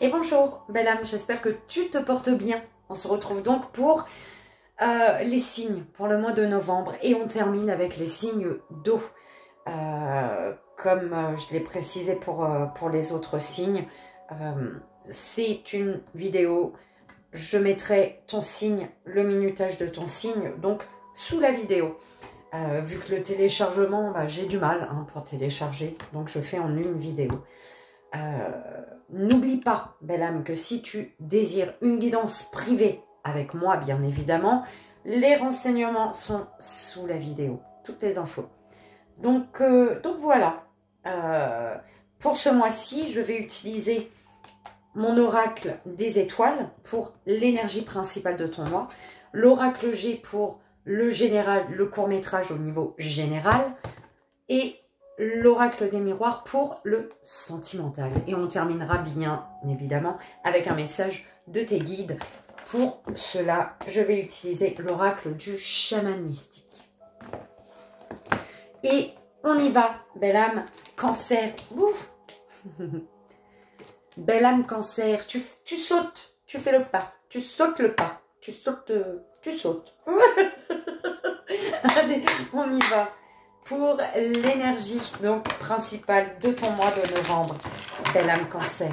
Et bonjour, belle âme, j'espère que tu te portes bien. On se retrouve donc pour les signes pour le mois de novembre et on termine avec les signes d'eau. Comme je l'ai précisé pour les autres signes, c'est une vidéo. Je mettrai ton signe, le minutage de ton signe, donc sous la vidéo. Vu que le téléchargement, j'ai du mal pour télécharger, donc je fais en une vidéo. N'oublie pas, belle âme, que si tu désires une guidance privée avec moi, bien évidemment, les renseignements sont sous la vidéo, toutes les infos. Donc voilà, pour ce mois-ci, je vais utiliser mon oracle des étoiles pour l'énergie principale de ton mois, l'oracle G pour le général, le court-métrage au niveau général, et l'oracle des miroirs pour le sentimental. Et on terminera bien évidemment avec un message de tes guides. Pour cela, je vais utiliser l'oracle du chaman mystique. Et on y va, belle âme, cancer. Ouf. Belle âme cancer, tu sautes, tu fais le pas, tu sautes le pas, tu sautes. Allez, on y va. Pour l'énergie donc principale de ton mois de novembre, belle âme cancer,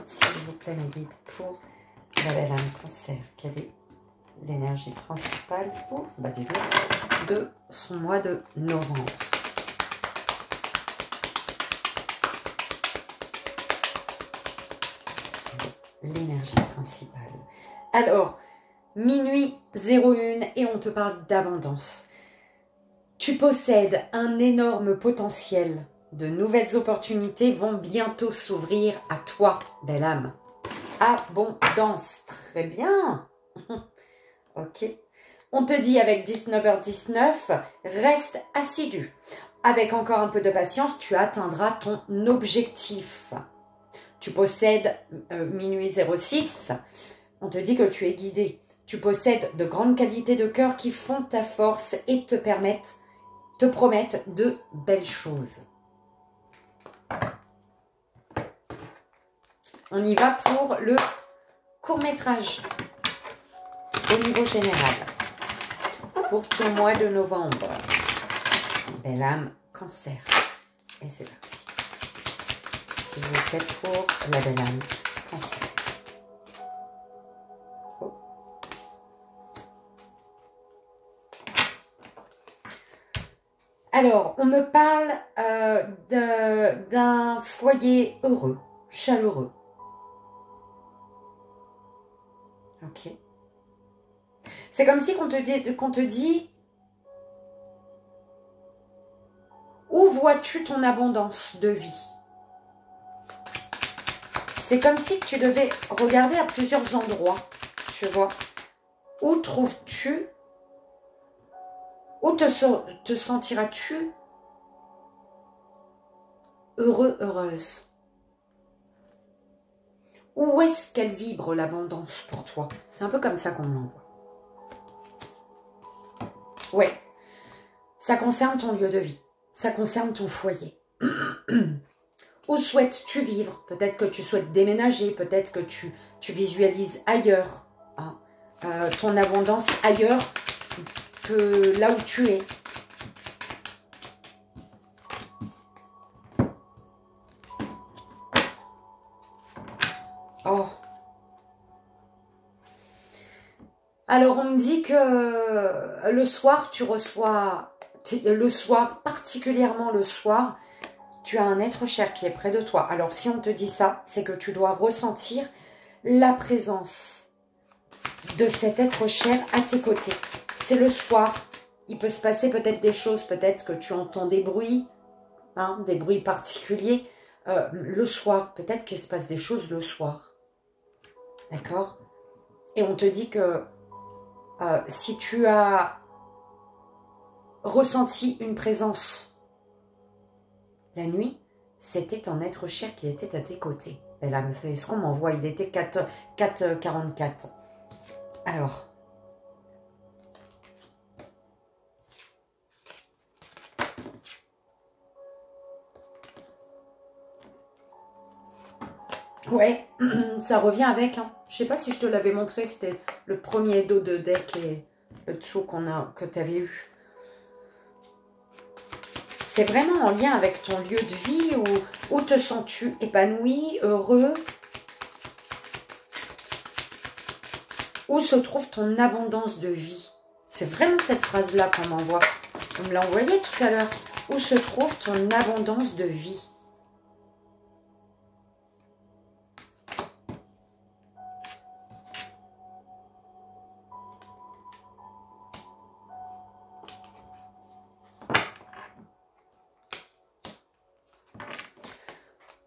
s'il vous plaît mes guides, pour la belle âme cancer, quelle est l'énergie principale pour, de son mois de novembre? L'énergie principale. Alors, minuit 01 et on te parle d'abondance. Tu possèdes un énorme potentiel. De nouvelles opportunités vont bientôt s'ouvrir à toi, belle âme. Abondance, très bien. Ok. On te dit avec 19h19, reste assidu. Avec encore un peu de patience, tu atteindras ton objectif. Tu possèdes minuit 06. On te dit que tu es guidé. Tu possèdes de grandes qualités de cœur qui font ta force et te promettent de belles choses. On y va pour le court-métrage au niveau général. Pour ton mois de novembre. Belle âme, cancer. Et c'est parti. S'il vous plaît, pour la belle âme, cancer. Oh. Alors, on me parle d'un foyer heureux, chaleureux. Ok. C'est comme si qu'on te dit, où vois-tu ton abondance de vie? C'est comme si tu devais regarder à plusieurs endroits, tu vois. Où trouves-tu, où te sentiras-tu heureux, heureuse? Où est-ce qu'elle vibre l'abondance pour toi? C'est un peu comme ça qu'on me l'envoie. Ouais, ça concerne ton lieu de vie, ça concerne ton foyer. Où souhaites-tu vivre? Peut-être que tu souhaites déménager, peut-être que tu visualises ailleurs, hein, ton abondance ailleurs que là où tu es. Oh. Alors, on me dit que le soir, tu reçois, le soir, particulièrement le soir, tu as un être cher qui est près de toi. Alors, si on te dit ça, c'est que tu dois ressentir la présence de cet être cher à tes côtés. C'est le soir. Il peut se passer peut-être des choses, peut-être que tu entends des bruits, hein, des bruits particuliers. Le soir, peut-être qu'il se passe des choses le soir. D'accord? Et on te dit que si tu as ressenti une présence la nuit, c'était un être cher qui était à tes côtés. Belle âme, c'est ce qu'on m'envoie. Il était 4h44. Alors. Ouais, ça revient avec. Hein. Je sais pas si je te l'avais montré, c'était le premier dos de deck et le dessous que tu avais eu. C'est vraiment en lien avec ton lieu de vie où te sens-tu épanoui, heureux? Où se trouve ton abondance de vie? C'est vraiment cette phrase-là qu'on m'envoie. On me l'a envoyé tout à l'heure. Où se trouve ton abondance de vie?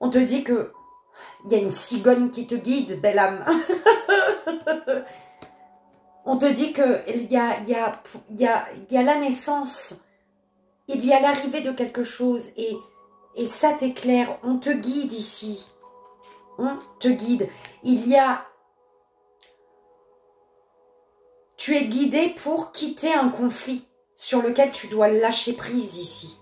On te dit que il y a une cigogne qui te guide, belle âme. On te dit qu'il y a la naissance, il y a l'arrivée de quelque chose et ça t'éclaire. On te guide ici. On te guide. Tu es guidé pour quitter un conflit sur lequel tu dois lâcher prise ici.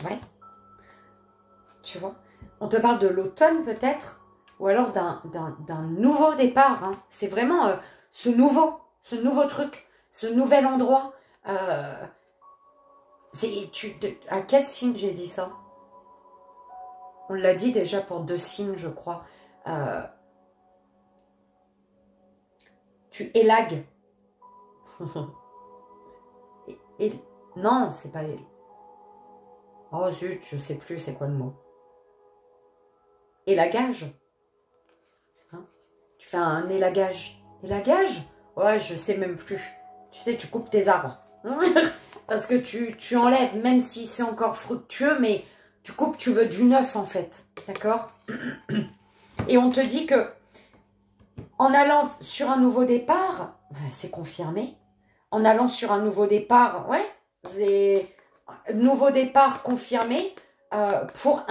Ouais. Tu vois? On te parle de l'automne peut-être, ou alors d'un nouveau départ. Hein. C'est vraiment ce nouveau truc, ce nouvel endroit. À quel signe j'ai dit ça? On l'a dit déjà pour 2 signes, je crois. Tu élagues. Non, c'est pas... Oh zut, je sais plus c'est quoi le mot. Élagage. Hein? Tu fais un élagage. Élagage? Ouais, je sais même plus. Tu sais, tu coupes tes arbres. Parce que tu enlèves, même si c'est encore fructueux, mais tu coupes, tu veux du neuf en fait. D'accord? Et on te dit que en allant sur un nouveau départ, c'est confirmé. En allant sur un nouveau départ, ouais, c'est nouveau départ confirmé pour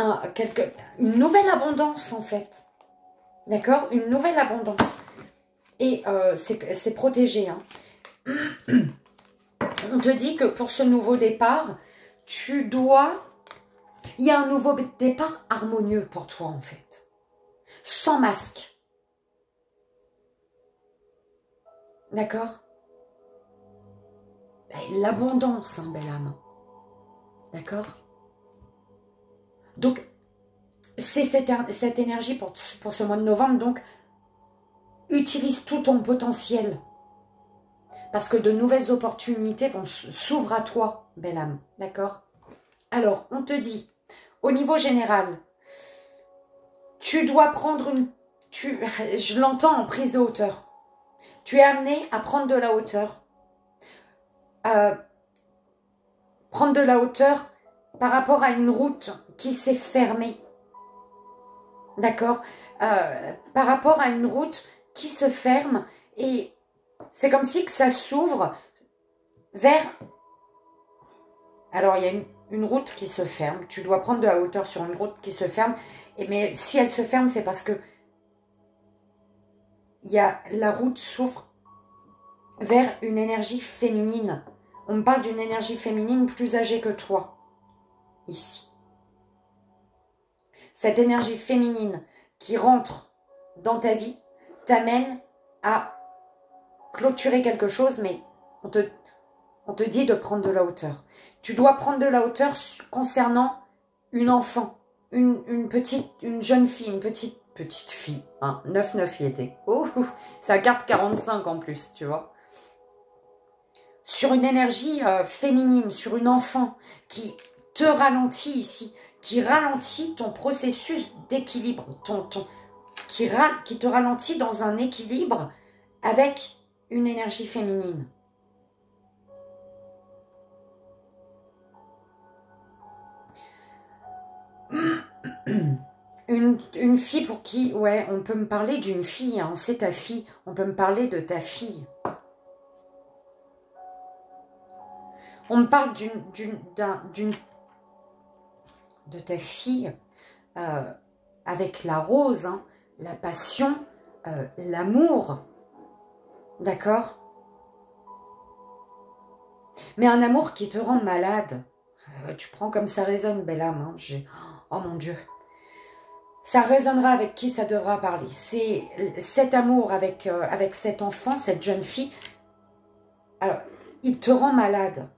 une nouvelle abondance en fait. D'accord? Une nouvelle abondance. Et c'est protégé. Hein. On te dit que pour ce nouveau départ, il y a un nouveau départ harmonieux pour toi en fait. Sans masque. D'accord? L'abondance, hein, belle âme. D'accord? Donc, c'est cette énergie pour ce mois de novembre. Donc, utilise tout ton potentiel. Parce que de nouvelles opportunités s'ouvrent à toi, belle âme. D'accord? Alors, on te dit, au niveau général, tu dois prendre je l'entends en prise de hauteur. Tu es amené à prendre de la hauteur. Prendre de la hauteur par rapport à une route qui s'est fermée. D'accord? Par rapport à une route qui se ferme et c'est comme si que ça s'ouvre vers... Alors, il y a une route qui se ferme. Tu dois prendre de la hauteur sur une route qui se ferme. Mais si elle se ferme, c'est parce que la route s'ouvre vers une énergie féminine. On me parle d'une énergie féminine plus âgée que toi, ici. Cette énergie féminine qui rentre dans ta vie t'amène à clôturer quelque chose, mais on te dit de prendre de la hauteur. Tu dois prendre de la hauteur concernant une enfant, une jeune fille, une petite fille. Hein, 9-9 il était. Oh, ça garde 45 en plus, tu vois. Sur une énergie féminine, sur une enfant qui te ralentit ici, qui ralentit ton processus d'équilibre, qui te ralentit dans un équilibre avec une énergie féminine. Une fille pour qui, ouais, on peut me parler d'une fille, hein, c'est ta fille, on peut me parler de ta fille. On me parle de ta fille avec la rose, hein, la passion, l'amour, d'accord? Mais un amour qui te rend malade. Tu prends comme ça résonne, belle âme. Hein. Oh mon Dieu. Ça résonnera avec qui ça devra parler. C'est cet amour avec cet enfant, cette jeune fille. Alors, il te rend malade.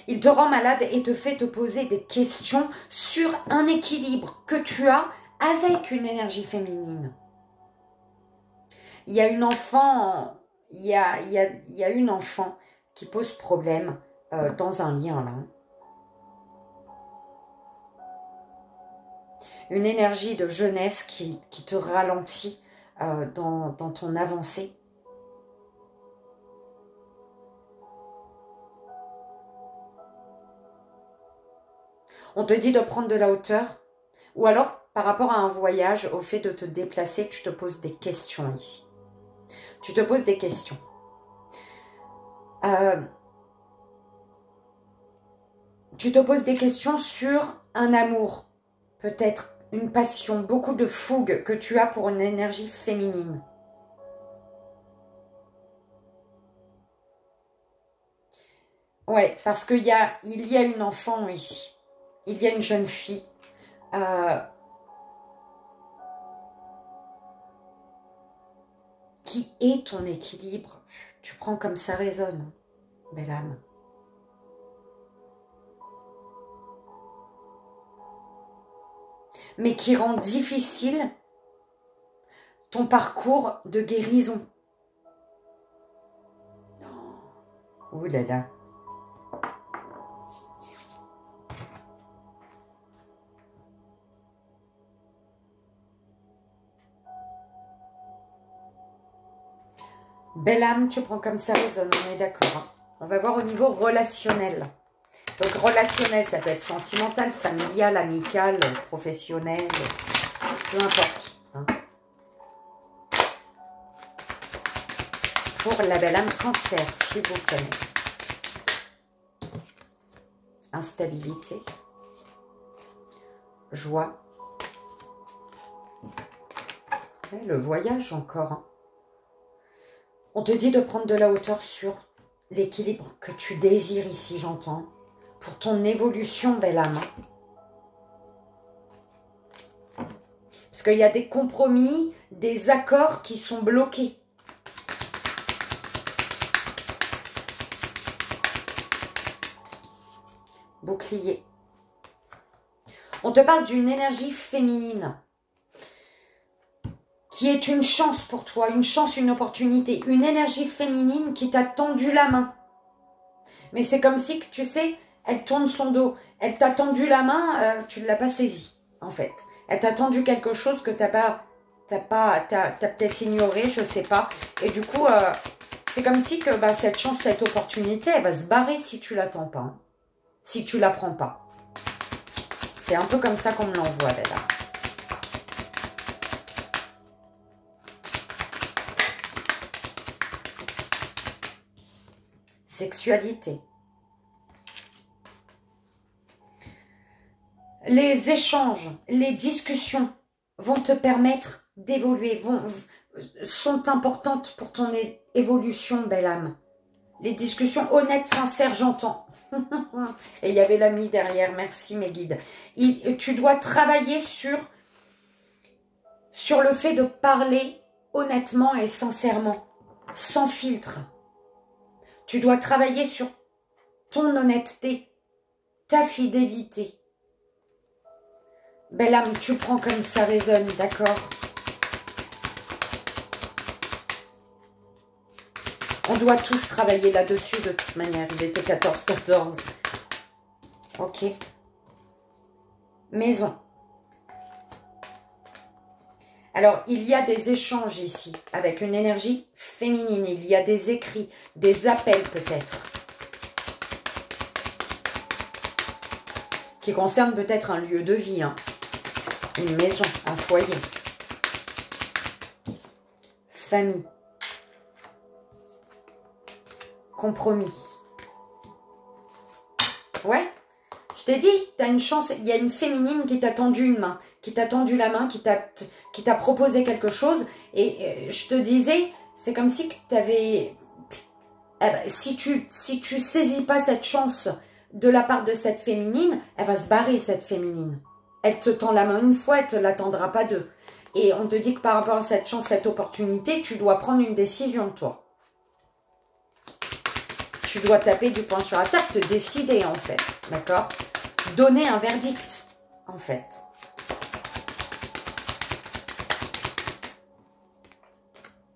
Il te rend malade et te fait te poser des questions sur un équilibre que tu as avec une énergie féminine. Il y a une enfant, il y a une enfant qui pose problème dans un lien là. Une énergie de jeunesse qui te ralentit dans ton avancée. On te dit de prendre de la hauteur, ou alors par rapport à un voyage, au fait de te déplacer, tu te poses des questions ici. Tu te poses des questions. Tu te poses des questions sur un amour, peut-être une passion, beaucoup de fougue que tu as pour une énergie féminine. Ouais, parce qu'il y a une enfant ici. Il y a une jeune fille. Qui est ton équilibre. Tu prends comme ça résonne, belle âme. Mais qui rend difficile ton parcours de guérison. Ouh là là. Belle âme, tu prends comme ça résonne, on est d'accord. Hein. On va voir au niveau relationnel. Donc relationnel, ça peut être sentimental, familial, amical, professionnel, peu importe. Hein. Pour la belle âme cancer, s'il vous plaît. Instabilité, joie. Et le voyage encore. Hein. On te dit de prendre de la hauteur sur l'équilibre que tu désires ici, j'entends. Pour ton évolution, belle âme. Parce qu'il y a des compromis, des accords qui sont bloqués. Bouclier. On te parle d'une énergie féminine qui est une chance pour toi, une chance, une opportunité, une énergie féminine qui t'a tendu la main. Mais c'est comme si, tu sais, elle tourne son dos. Elle t'a tendu la main, tu ne l'as pas saisie, en fait. Elle t'a tendu quelque chose que t'as peut-être ignoré, je ne sais pas. Et du coup, c'est comme si que cette chance, cette opportunité, elle va se barrer si tu l'attends pas. Hein. Si tu la prends pas. C'est un peu comme ça qu'on me l'envoie, là. Sexualité. Les échanges, les discussions vont te permettre d'évoluer, sont importantes pour ton évolution, belle âme. Les discussions honnêtes, sincères, j'entends. Et il y avait l'ami derrière, merci mes guides. Tu dois travailler sur le fait de parler honnêtement et sincèrement, sans filtre. Tu dois travailler sur ton honnêteté, ta fidélité. Belle âme, tu prends comme ça résonne, d'accord? On doit tous travailler là-dessus de toute manière. Il était 14-14. Ok. Maison. Alors, il y a des échanges ici avec une énergie féminine. Il y a des écrits, des appels peut-être. Qui concernent peut-être un lieu de vie. Hein. Une maison, un foyer. Famille. Compromis. Ouais, je t'ai dit, tu as une chance, il y a une féminine qui t'a tendu une main, qui t'a tendu la main, qui t'a proposé quelque chose. Et je te disais, c'est comme si tu avais... eh ben, si tu saisis pas cette chance de la part de cette féminine, elle va se barrer, cette féminine. Elle te tend la main une fois, elle ne te l'attendra pas deux. Et on te dit que par rapport à cette chance, cette opportunité, tu dois prendre une décision, toi. Tu dois taper du poing sur la table, te décider, en fait. D'accord? Donner un verdict, en fait.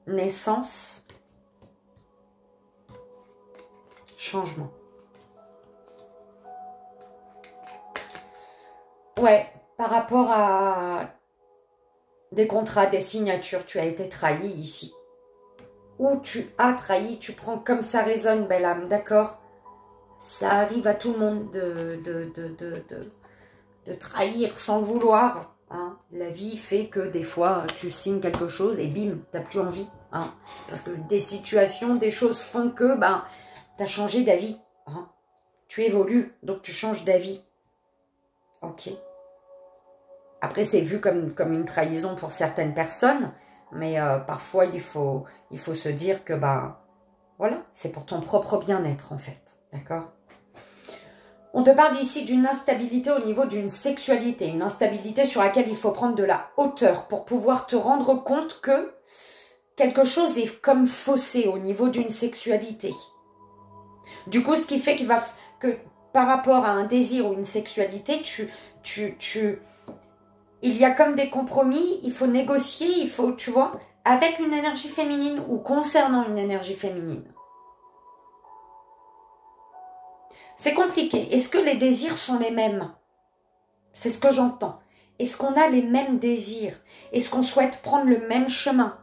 Naissance. Changement. Ouais, par rapport à des contrats, des signatures, tu as été trahi ici. Ou tu as trahi, tu prends comme ça résonne, belle âme, d'accord? Ça arrive à tout le monde de trahir sans le vouloir. Hein. La vie fait que des fois, tu signes quelque chose et bim, tu n'as plus envie. Hein. Parce que des situations, des choses font que ben, tu as changé d'avis. Hein. Tu évolues, donc tu changes d'avis. Ok. Après, c'est vu comme une trahison pour certaines personnes, mais parfois, il faut se dire que, bah, voilà, c'est pour ton propre bien-être, en fait. D'accord? On te parle ici d'une instabilité au niveau d'une sexualité, une instabilité sur laquelle il faut prendre de la hauteur pour pouvoir te rendre compte que quelque chose est comme faussé au niveau d'une sexualité. Du coup, ce qui fait que par rapport à un désir ou une sexualité, il y a comme des compromis, il faut négocier, il faut, tu vois, avec une énergie féminine ou concernant une énergie féminine. C'est compliqué. Est-ce que les désirs sont les mêmes? C'est ce que j'entends. Est-ce qu'on a les mêmes désirs? Est-ce qu'on souhaite prendre le même chemin?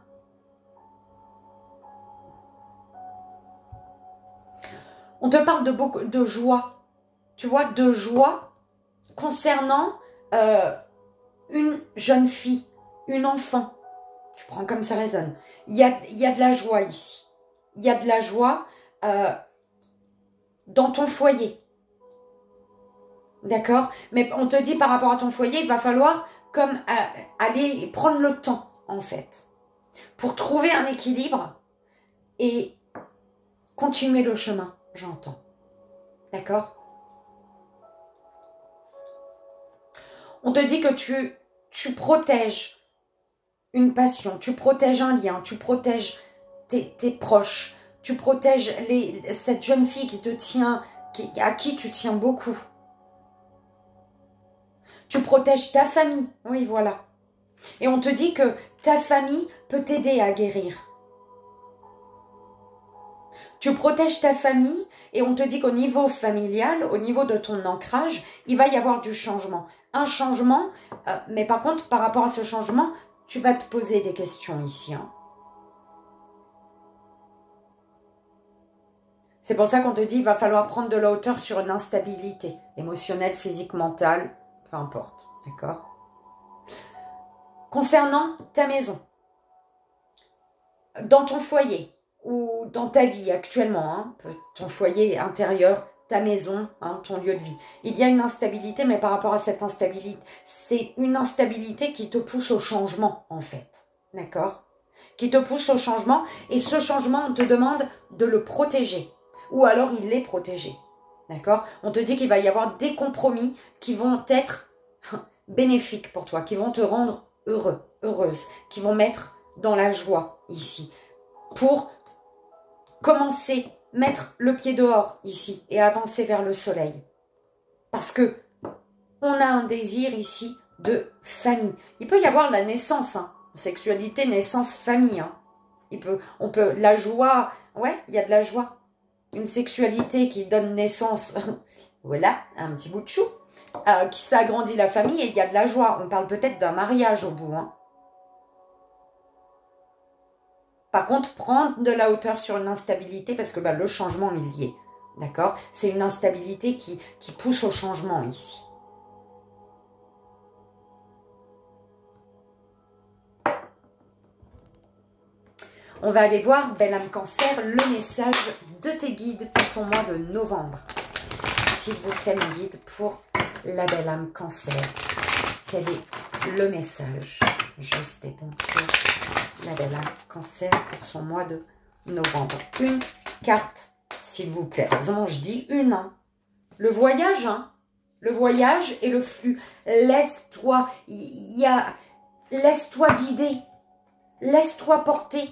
On te parle de beaucoup de joie. Tu vois, de joie concernant une jeune fille, une enfant. Tu prends comme ça résonne. Il y a de la joie ici. Il y a de la joie dans ton foyer. D'accord? Mais on te dit par rapport à ton foyer, il va falloir comme aller prendre le temps, en fait, pour trouver un équilibre et continuer le chemin, j'entends. D'accord? On te dit que tu protèges une passion, tu protèges un lien, tu protèges tes proches, tu protèges cette jeune fille qui te tient, à qui tu tiens beaucoup. Tu protèges ta famille, oui voilà. Et on te dit que ta famille peut t'aider à guérir. Tu protèges ta famille et on te dit qu'au niveau familial, au niveau de ton ancrage, il va y avoir du changement. Un changement, mais par contre, par rapport à ce changement, tu vas te poser des questions ici. Hein. C'est pour ça qu'on te dit qu'il va falloir prendre de la hauteur sur une instabilité émotionnelle, physique, mentale, peu importe. D'accord? Concernant ta maison, dans ton foyer ou dans ta vie actuellement, hein, ton foyer intérieur, ta maison, hein, ton lieu de vie, il y a une instabilité, mais par rapport à cette instabilité, c'est une instabilité qui te pousse au changement, en fait. D'accord? Qui te pousse au changement, et ce changement, on te demande de le protéger, ou alors il est protégé. D'accord? On te dit qu'il va y avoir des compromis qui vont être bénéfiques pour toi, qui vont te rendre heureux, heureuse, qui vont mettre dans la joie ici, pour commencer, mettre le pied dehors ici et avancer vers le soleil. Parce que on a un désir ici de famille. Il peut y avoir la naissance, hein, sexualité, naissance, famille. Hein. La joie, ouais, il y a de la joie. Une sexualité qui donne naissance, voilà, un petit bout de chou, qui s'agrandit la famille et il y a de la joie. On parle peut-être d'un mariage au bout. Hein. Par contre, prendre de la hauteur sur une instabilité parce que bah, le changement est lié. D'accord? C'est une instabilité qui pousse au changement ici. On va aller voir, belle âme cancer, le message de tes guides pour ton mois de novembre. S'il vous plaît, mon guide, pour la belle âme cancer. Quel est le message juste et bon pour la belle âme cancer pour son mois de novembre? Une carte s'il vous plaît. Heureusement, je dis une. Hein. Le voyage, hein. Le voyage et le flux. Laisse-toi, laisse-toi guider. Laisse-toi porter.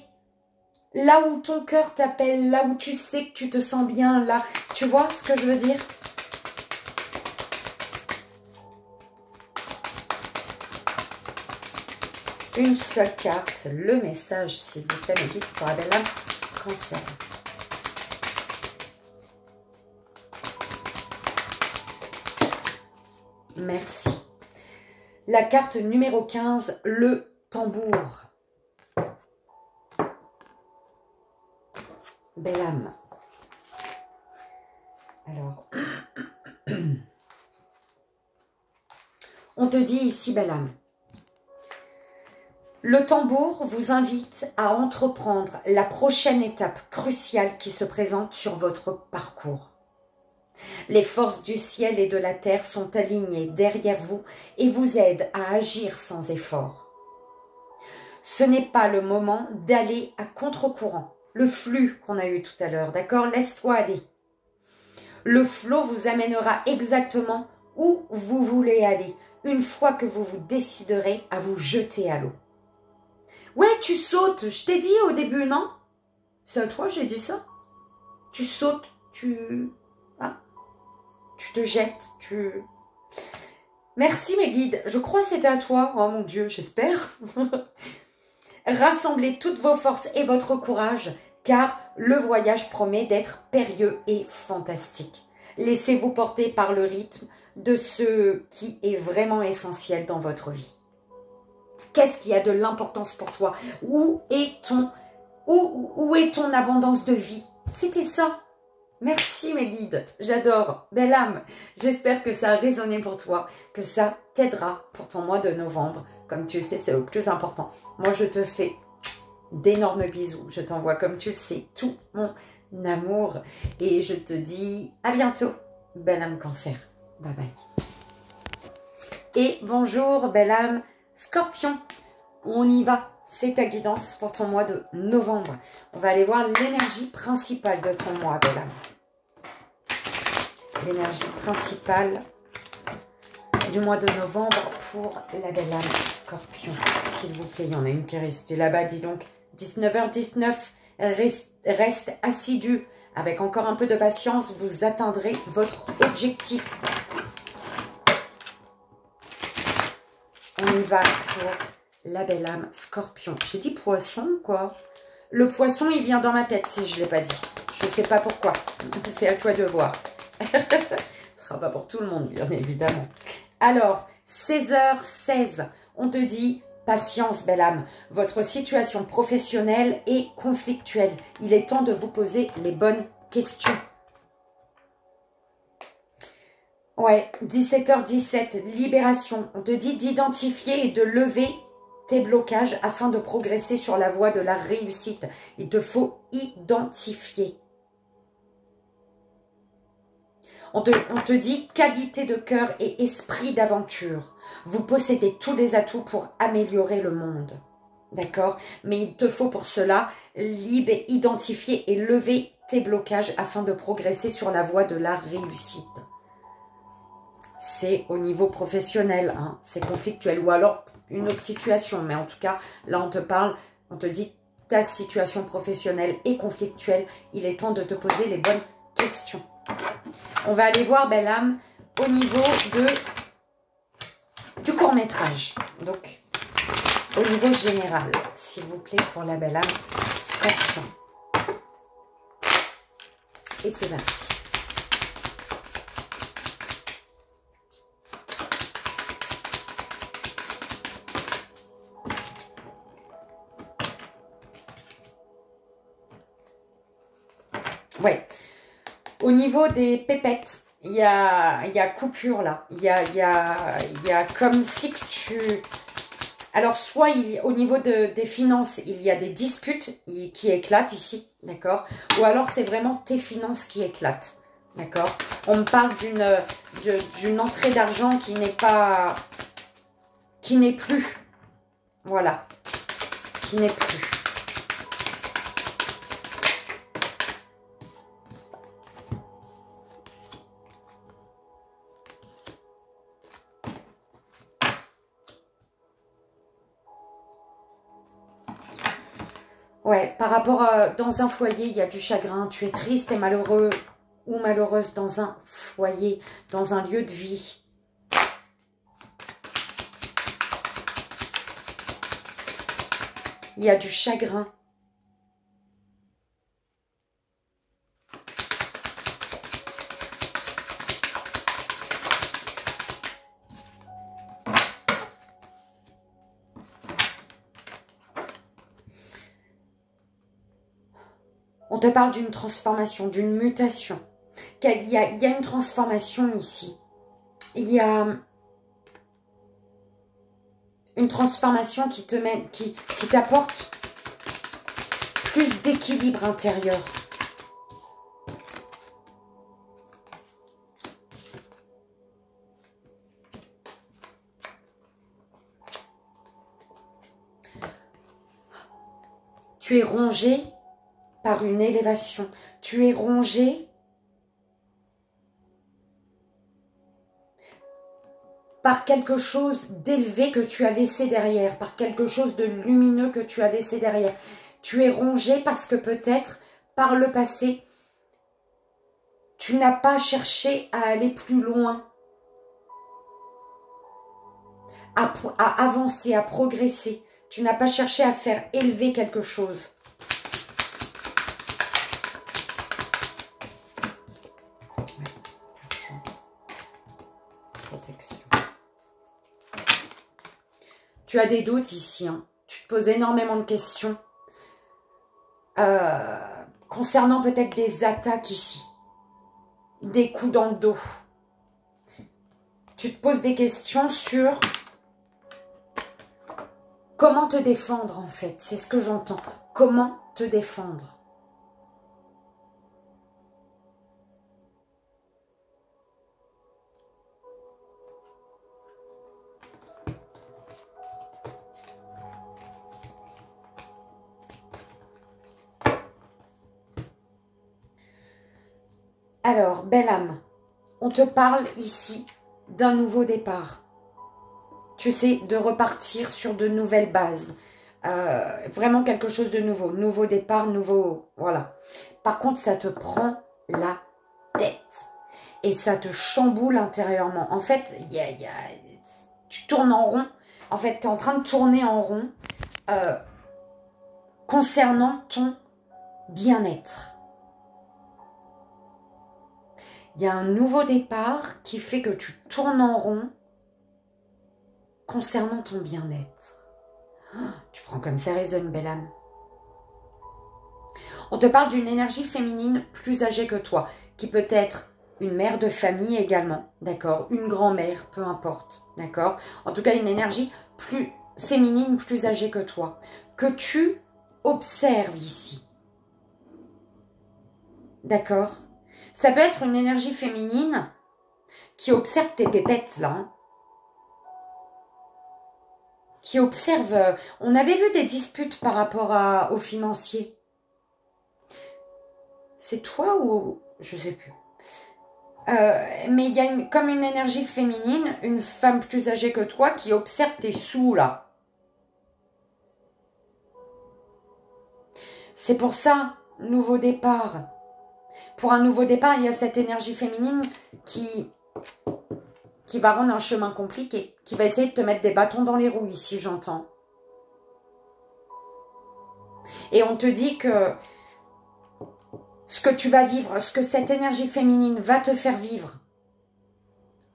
Là où ton cœur t'appelle, là où tu sais que tu te sens bien, là. Tu vois ce que je veux dire? Une seule carte, le message, s'il vous plaît, mes guides, pour la belle âme Cancer. Merci. La carte numéro 15, le tambour. Belle âme. Alors, on te dit ici, belle âme, le tambour vous invite à entreprendre la prochaine étape cruciale qui se présente sur votre parcours. Les forces du ciel et de la terre sont alignées derrière vous et vous aident à agir sans effort. Ce n'est pas le moment d'aller à contre-courant. Le flux qu'on a eu tout à l'heure, d'accord? Laisse-toi aller. Le flot vous amènera exactement où vous voulez aller, une fois que vous vous déciderez à vous jeter à l'eau. Ouais, tu sautes, je t'ai dit au début, non? C'est à toi, j'ai dit ça. Tu sautes, tu te jettes, Merci mes guides, je crois que c'était à toi. Oh mon Dieu, j'espère. Rassemblez toutes vos forces et votre courage, car le voyage promet d'être périlleux et fantastique. Laissez-vous porter par le rythme de ce qui est vraiment essentiel dans votre vie. Qu'est-ce qui a de l'importance pour toi? Où est ton abondance de vie? C'était ça. Merci mes guides, j'adore. Belle âme, j'espère que ça a résonné pour toi, que ça t'aidera pour ton mois de novembre. Comme tu le sais, c'est le plus important. Moi, je te fais d'énormes bisous. Je t'envoie, comme tu le sais, tout mon amour. Et je te dis à bientôt. Belle âme Cancer. Bye bye. Et bonjour, belle âme Scorpion. On y va. C'est ta guidance pour ton mois de novembre. On va aller voir l'énergie principale de ton mois, belle âme. L'énergie principale du mois de novembre pour la belle âme Scorpion. S'il vous plaît, il y en a une qui est restée là-bas, dis donc. 19h19, reste assidu. Avec encore un peu de patience, vous atteindrez votre objectif. On y va pour la belle âme Scorpion. J'ai dit poisson, quoi. Le poisson, il vient dans ma tête, si je ne l'ai pas dit. Je ne sais pas pourquoi. C'est à toi de voir. Ce ne sera pas pour tout le monde, bien évidemment. Alors, 16h16, on te dit patience, belle âme. Votre situation professionnelle est conflictuelle. Il est temps de vous poser les bonnes questions. Ouais, 17h17, libération. On te dit d'identifier et de lever tes blocages afin de progresser sur la voie de la réussite. Il te faut identifier. On te dit qualité de cœur et esprit d'aventure. Vous possédez tous les atouts pour améliorer le monde. D'accord? Mais il te faut pour cela identifier et lever tes blocages afin de progresser sur la voie de la réussite. C'est au niveau professionnel, hein, c'est conflictuel. Ou alors une autre situation. Mais en tout cas, là on te parle, on te dit ta situation professionnelle est conflictuelle. Il est temps de te poser les bonnes questions. On va aller voir, belle âme, au niveau du court-métrage. Donc, au niveau général, s'il vous plaît, pour la belle âme Scorpion. Et c'est parti. Ouais. Au niveau des pépettes, il y a coupure là. Il y a comme si que tu... Alors, soit au niveau des finances, il y a des disputes qui éclatent ici, d'accord? Ou alors, c'est vraiment tes finances qui éclatent, d'accord? On me parle d'une entrée d'argent qui n'est plus. Voilà. Qui n'est plus. Ouais, par rapport à... Dans un foyer, il y a du chagrin. Tu es triste et malheureux ou malheureuse dans un foyer, dans un lieu de vie. Il y a du chagrin. On te parle d'une transformation, d'une mutation. Il y a une transformation ici. Il y a une transformation qui te mène, qui t'apporte plus d'équilibre intérieur. Tu es rongé par une élévation. Tu es rongé par quelque chose d'élevé que tu as laissé derrière, par quelque chose de lumineux que tu as laissé derrière. Tu es rongé parce que peut-être, par le passé, tu n'as pas cherché à aller plus loin, à avancer, à progresser. Tu n'as pas cherché à faire élever quelque chose. Protection. Tu as des doutes ici, hein. Tu te poses énormément de questions concernant peut-être des attaques ici, des coups dans le dos. Tu te poses des questions sur comment te défendre en fait. C'est ce que j'entends. Comment te défendre. Alors, belle âme, on te parle ici d'un nouveau départ. Tu sais, de repartir sur de nouvelles bases. Vraiment quelque chose de nouveau. Nouveau départ, nouveau... Voilà. Par contre, ça te prend la tête. Et ça te chamboule intérieurement. En fait, tu tournes en rond. En fait, tu es en train de tourner en rond concernant ton bien-être. Il y a un nouveau départ qui fait que tu tournes en rond concernant ton bien-être. Tu prends comme ça résonne, belle âme. On te parle d'une énergie féminine plus âgée que toi, qui peut être une mère de famille également, d'accord? Une grand-mère, peu importe, d'accord? En tout cas, une énergie plus féminine, plus âgée que toi, que tu observes ici. D'accord? Ça peut être une énergie féminine qui observe tes pépettes, là. Hein, qui observe... on avait vu des disputes par rapport aux financiers. C'est toi ou... je sais plus. Mais il y a comme une énergie féminine, une femme plus âgée que toi qui observe tes sous, là. C'est pour ça, nouveau départ. Pour un nouveau départ, il y a cette énergie féminine qui va rendre un chemin compliqué, qui va essayer de te mettre des bâtons dans les roues ici, j'entends. Et on te dit que ce que tu vas vivre, ce que cette énergie féminine va te faire vivre,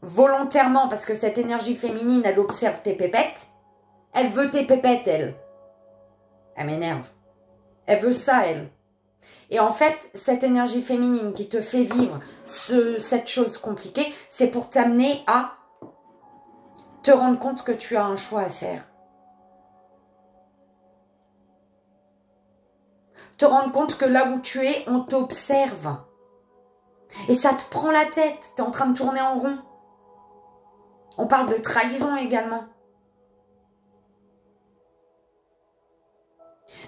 volontairement, parce que cette énergie féminine, elle observe tes pépettes, elle veut tes pépettes, elle. Elle m'énerve. Elle veut ça, elle. Et en fait, cette énergie féminine qui te fait vivre cette chose compliquée, c'est pour t'amener à te rendre compte que tu as un choix à faire. Te rendre compte que là où tu es, on t'observe. Et ça te prend la tête. Tu es en train de tourner en rond. On parle de trahison également.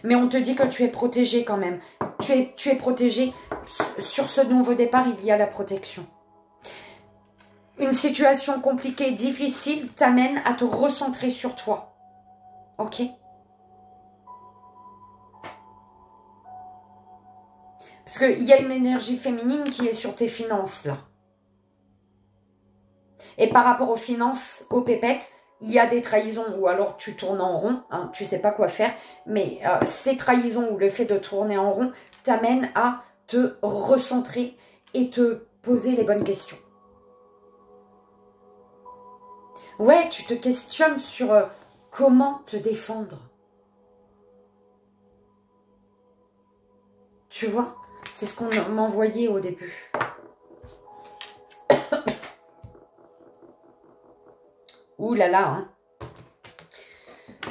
Mais on te dit que tu es protégé quand même. Tu es protégé. Sur ce nouveau départ, il y a la protection. Une situation compliquée, difficile, t'amène à te recentrer sur toi. Ok ? Parce qu'il y a une énergie féminine qui est sur tes finances, là. Et par rapport aux finances, aux pépettes, il y a des trahisons, ou alors tu tournes en rond, hein, tu sais pas quoi faire, mais ces trahisons ou le fait de tourner en rond t'amène à te recentrer et te poser les bonnes questions. Ouais, tu te questionnes sur comment te défendre. Tu vois, c'est ce qu'on m'envoyait au début. Ouh là là, hein.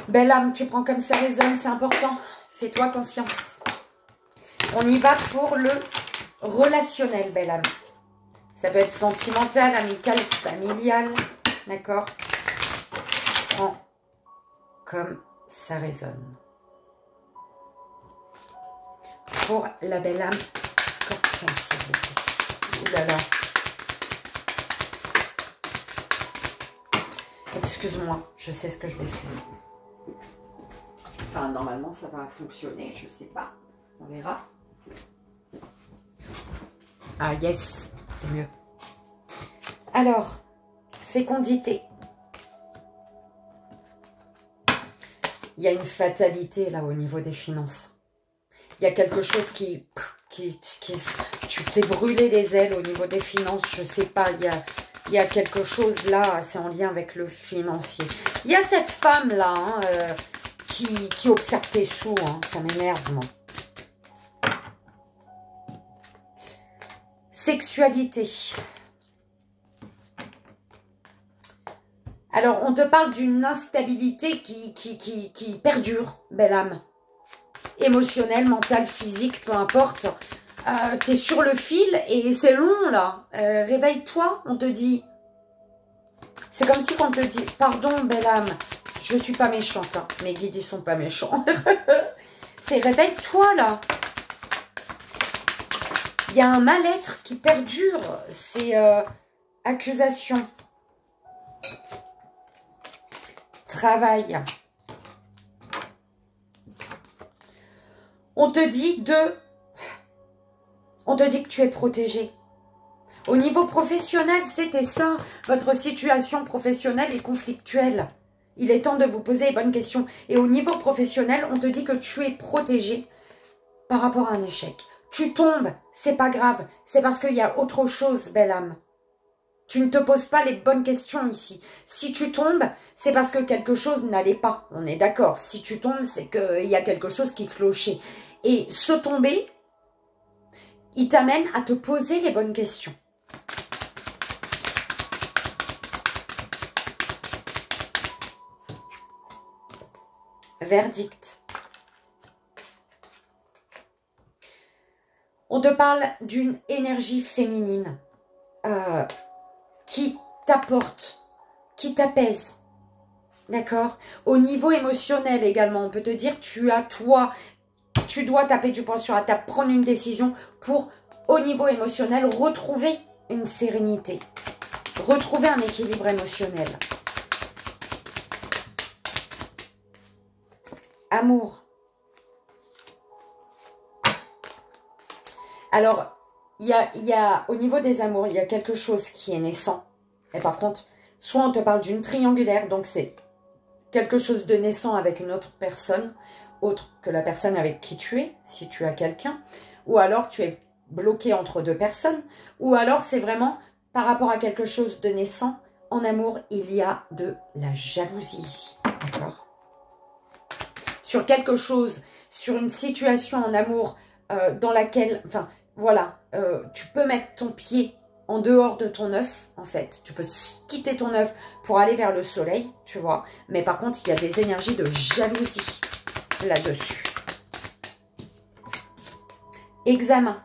Belle âme, tu prends comme ça résonne, c'est important. Fais-toi confiance. On y va pour le relationnel, belle âme. Ça peut être sentimental, amical, familial. D'accord? Tu prends comme ça résonne. Pour la belle âme scorpion, s'il vous plaît. Ouh là là. Excuse-moi, je sais ce que je vais faire. Enfin, normalement, ça va fonctionner, je sais pas. On verra. Ah, yes, c'est mieux. Alors, fécondité. Il y a une fatalité, là, au niveau des finances. Il y a quelque chose qui tu t'es brûlé les ailes au niveau des finances, je sais pas, il y a quelque chose là, c'est en lien avec le financier. Il y a cette femme-là, hein, qui observe tes sous, hein, ça m'énerve, moi. Sexualité. Alors, on te parle d'une instabilité qui perdure, belle âme. Émotionnelle, mentale, physique, peu importe. T'es sur le fil et c'est long, là. Réveille-toi, on te dit. C'est comme si on te dit, pardon, belle âme, je suis pas méchante, hein. Mes guides, ils sont pas méchants. C'est réveille-toi, là. Il y a un mal-être qui perdure. C'est accusation. Travail. On te dit que tu es protégé. Au niveau professionnel, c'était ça. Votre situation professionnelle est conflictuelle. Il est temps de vous poser les bonnes questions. Et au niveau professionnel, on te dit que tu es protégé par rapport à un échec. Tu tombes, c'est pas grave. C'est parce qu'il y a autre chose, belle âme. Tu ne te poses pas les bonnes questions ici. Si tu tombes, c'est parce que quelque chose n'allait pas. On est d'accord. Si tu tombes, c'est qu'il y a quelque chose qui clochait. Et ce tomber, il t'amène à te poser les bonnes questions. Verdict. On te parle d'une énergie féminine qui t'apporte, qui t'apaise. D'accord? Au niveau émotionnel également, on peut te dire, tu dois taper du poing sur la table, prendre une décision pour, au niveau émotionnel, retrouver une sérénité. Retrouver un équilibre émotionnel. Amour. Alors, il y a, au niveau des amours, il y a quelque chose qui est naissant. Et par contre, soit on te parle d'une triangulaire, donc c'est quelque chose de naissant avec une autre personne, autre que la personne avec qui tu es, si tu as quelqu'un. Ou alors tu es bloqué entre deux personnes. Ou alors c'est vraiment par rapport à quelque chose de naissant. En amour, il y a de la jalousie ici. D'accord? Sur quelque chose, sur une situation en amour dans laquelle, enfin, voilà, tu peux mettre ton pied en dehors de ton œuf, en fait. Tu peux quitter ton œuf pour aller vers le soleil, tu vois. Mais par contre, il y a des énergies de jalousie là-dessus. Examen.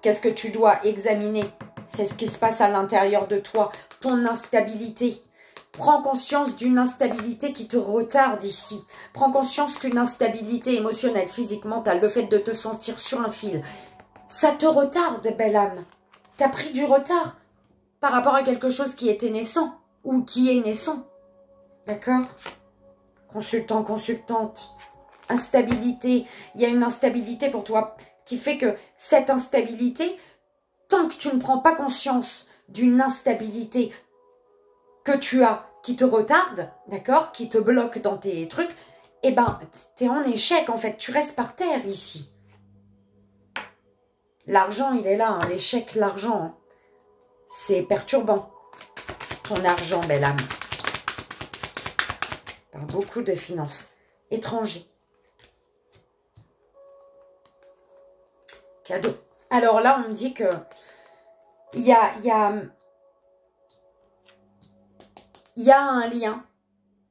Qu'est-ce que tu dois examiner? C'est ce qui se passe à l'intérieur de toi, ton instabilité. Prends conscience d'une instabilité qui te retarde ici. Prends conscience qu'une instabilité émotionnelle, physique, mentale, le fait de te sentir sur un fil, ça te retarde, belle âme. Tu as pris du retard par rapport à quelque chose qui était naissant ou qui est naissant. D'accord? Consultant, consultante. Instabilité. Il y a une instabilité pour toi. qui fait que cette instabilité, tant que tu ne prends pas conscience d'une instabilité que tu as, qui te retarde, d'accord, qui te bloque dans tes trucs, eh ben, tu es en échec, en fait. Tu restes par terre, ici. L'argent, il est là, hein, l'échec, l'argent. Hein. C'est perturbant. Ton argent, belle âme. Par beaucoup de finances. Étrangers. Cadeau. Alors là, on me dit que il y a un lien.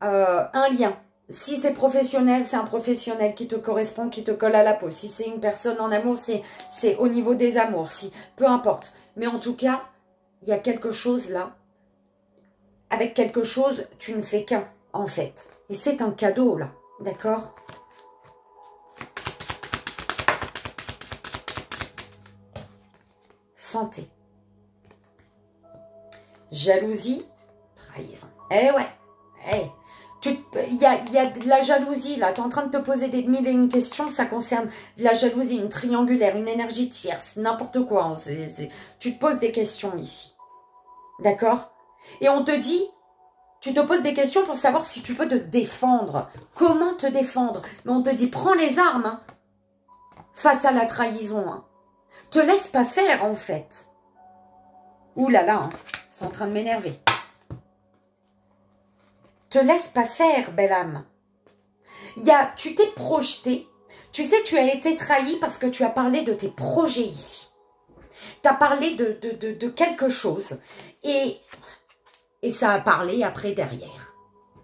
Un lien. Si c'est professionnel, c'est un professionnel qui te correspond, qui te colle à la peau. Si c'est une personne en amour, c'est au niveau des amours. Si, peu importe. Mais en tout cas, il y a quelque chose là. Avec quelque chose, tu ne fais qu'un, en fait. Et c'est un cadeau, là. D'accord ? Santé. Jalousie. Trahison. Eh ouais. Eh. Il y a de la jalousie, là. Tu es en train de te poser des mille et une questions. Ça concerne de la jalousie, une triangulaire, une énergie tierce, n'importe quoi. Tu te poses des questions ici. D'accord ? Et on te dit, tu te poses des questions pour savoir si tu peux te défendre. Comment te défendre? Mais on te dit, prends les armes hein, face à la trahison. Hein. Te laisse pas faire, en fait. Ouh là là, hein, c'est en train de m'énerver. Te laisse pas faire, belle âme. Tu t'es projeté. Tu sais, tu as été trahi parce que tu as parlé de tes projets ici. Tu as parlé de quelque chose. Et ça a parlé après derrière.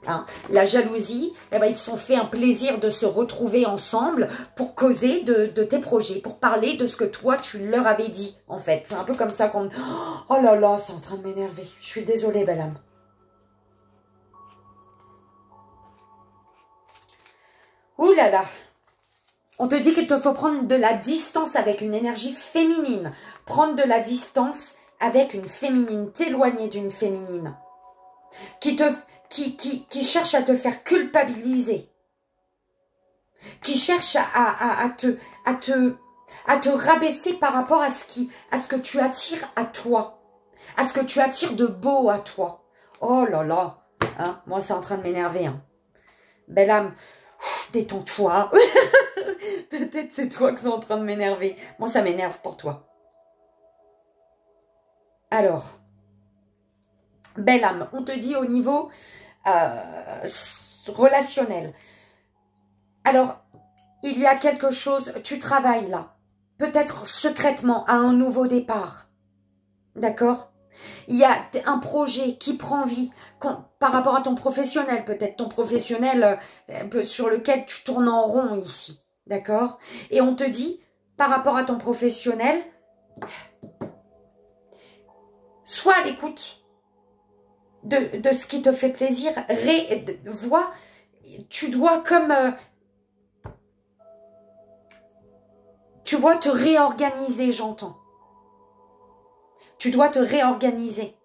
Hein. La jalousie, eh ben, ils se sont fait un plaisir de se retrouver ensemble pour causer de tes projets, pour parler de ce que toi, tu leur avais dit, en fait. C'est un peu comme ça qu'on... Oh là là, c'est en train de m'énerver. Je suis désolée, belle âme. Ouh là là. On te dit qu'il te faut prendre de la distance avec une énergie féminine. Prendre de la distance avec une féminine. T'éloigner d'une féminine. Qui cherche à te faire culpabiliser. Qui cherche à te rabaisser par rapport à ce que tu attires à toi. À ce que tu attires de beau à toi. Oh là là. Hein, moi, c'est en train de m'énerver. Hein. Belle âme. Détends-toi. Peut-être c'est toi que c'est en train de m'énerver. Moi, ça m'énerve pour toi. Alors, belle âme, on te dit au niveau relationnel. Alors, il y a quelque chose, tu travailles là. Peut-être secrètement à un nouveau départ. D'accord ? Il y a un projet qui prend vie par rapport à ton professionnel, peut-être ton professionnel sur lequel tu tournes en rond ici, d'accord? Et on te dit, par rapport à ton professionnel, sois à l'écoute de ce qui te fait plaisir, vois, tu dois comme, tu vois, te réorganiser, j'entends. Tu dois te réorganiser.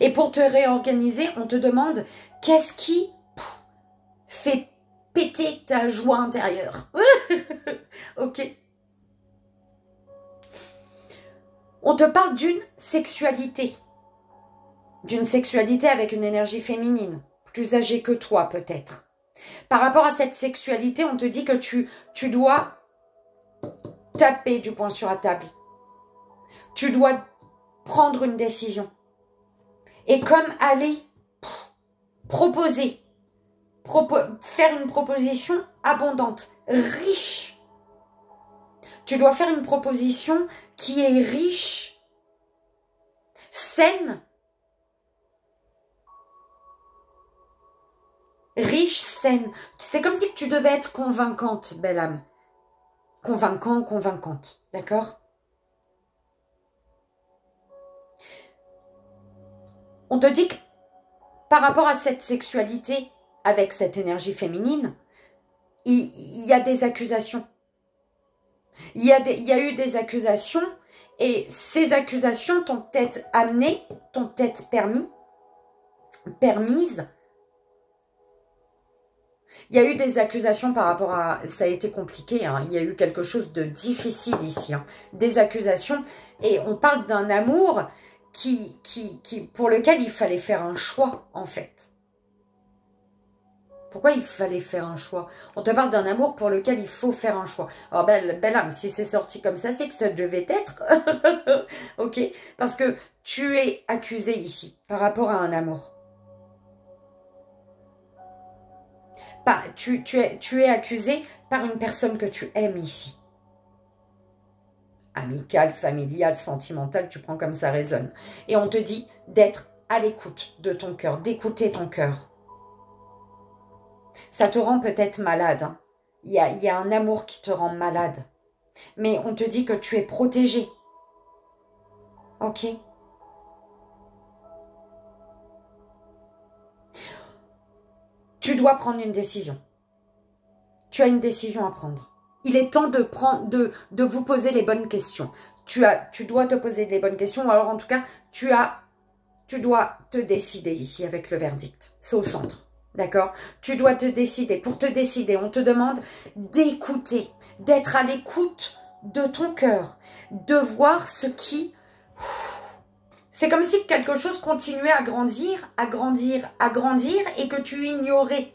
Et pour te réorganiser, on te demande qu'est-ce qui fait péter ta joie intérieure. Ok. On te parle d'une sexualité. D'une sexualité avec une énergie féminine. Plus âgée que toi, peut-être. Par rapport à cette sexualité, on te dit que tu dois taper du poing sur la table. Tu dois prendre une décision. Et comme aller proposer, faire une proposition abondante, riche. Tu dois faire une proposition qui est riche, saine, riche, saine. C'est comme si tu devais être convaincante, belle âme. Convaincant, convaincante, d'accord? On te dit que par rapport à cette sexualité, avec cette énergie féminine, il y a des accusations. Il y a eu des accusations et ces accusations t'ont peut-être amené, t'ont peut-être permise Il y a eu des accusations par rapport à... Ça a été compliqué, hein. Il y a eu quelque chose de difficile ici. Hein. Des accusations. Et on parle d'un amour pour lequel il fallait faire un choix, en fait. Pourquoi il fallait faire un choix? On te parle d'un amour pour lequel il faut faire un choix. Alors, belle âme, si c'est sorti comme ça, c'est que ça devait être. Ok? Parce que tu es accusé ici par rapport à un amour. Tu es accusé par une personne que tu aimes ici. Amical, familial, sentimental, tu prends comme ça résonne. Et on te dit d'être à l'écoute de ton cœur, d'écouter ton cœur. Ça te rend peut-être malade. Hein. Il y a un amour qui te rend malade. Mais on te dit que tu es protégé. Ok? Tu dois prendre une décision. Tu as une décision à prendre. Il est temps de vous poser les bonnes questions. Tu dois te poser les bonnes questions. Ou alors en tout cas, tu dois te décider ici avec le verdict. C'est au centre. D'accord? Tu dois te décider. Pour te décider, on te demande d'écouter, d'être à l'écoute de ton cœur, de voir ce qui... C'est comme si quelque chose continuait à grandir, à grandir, à grandir et que tu ignorais.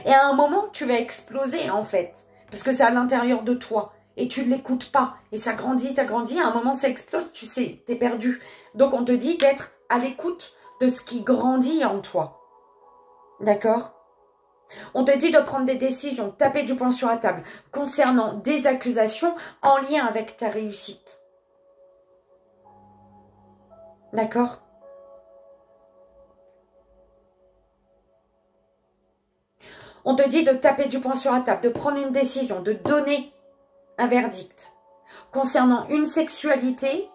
Et à un moment, tu vas exploser en fait. Parce que c'est à l'intérieur de toi. Et tu ne l'écoutes pas. Et ça grandit, ça grandit. À un moment, ça explose. Tu sais, tu es perdu. Donc, on te dit d'être à l'écoute de ce qui grandit en toi. D'accord? On te dit de prendre des décisions, taper du poing sur la table concernant des accusations en lien avec ta réussite. D'accord? On te dit de taper du poing sur la table, de prendre une décision, de donner un verdict concernant une sexualité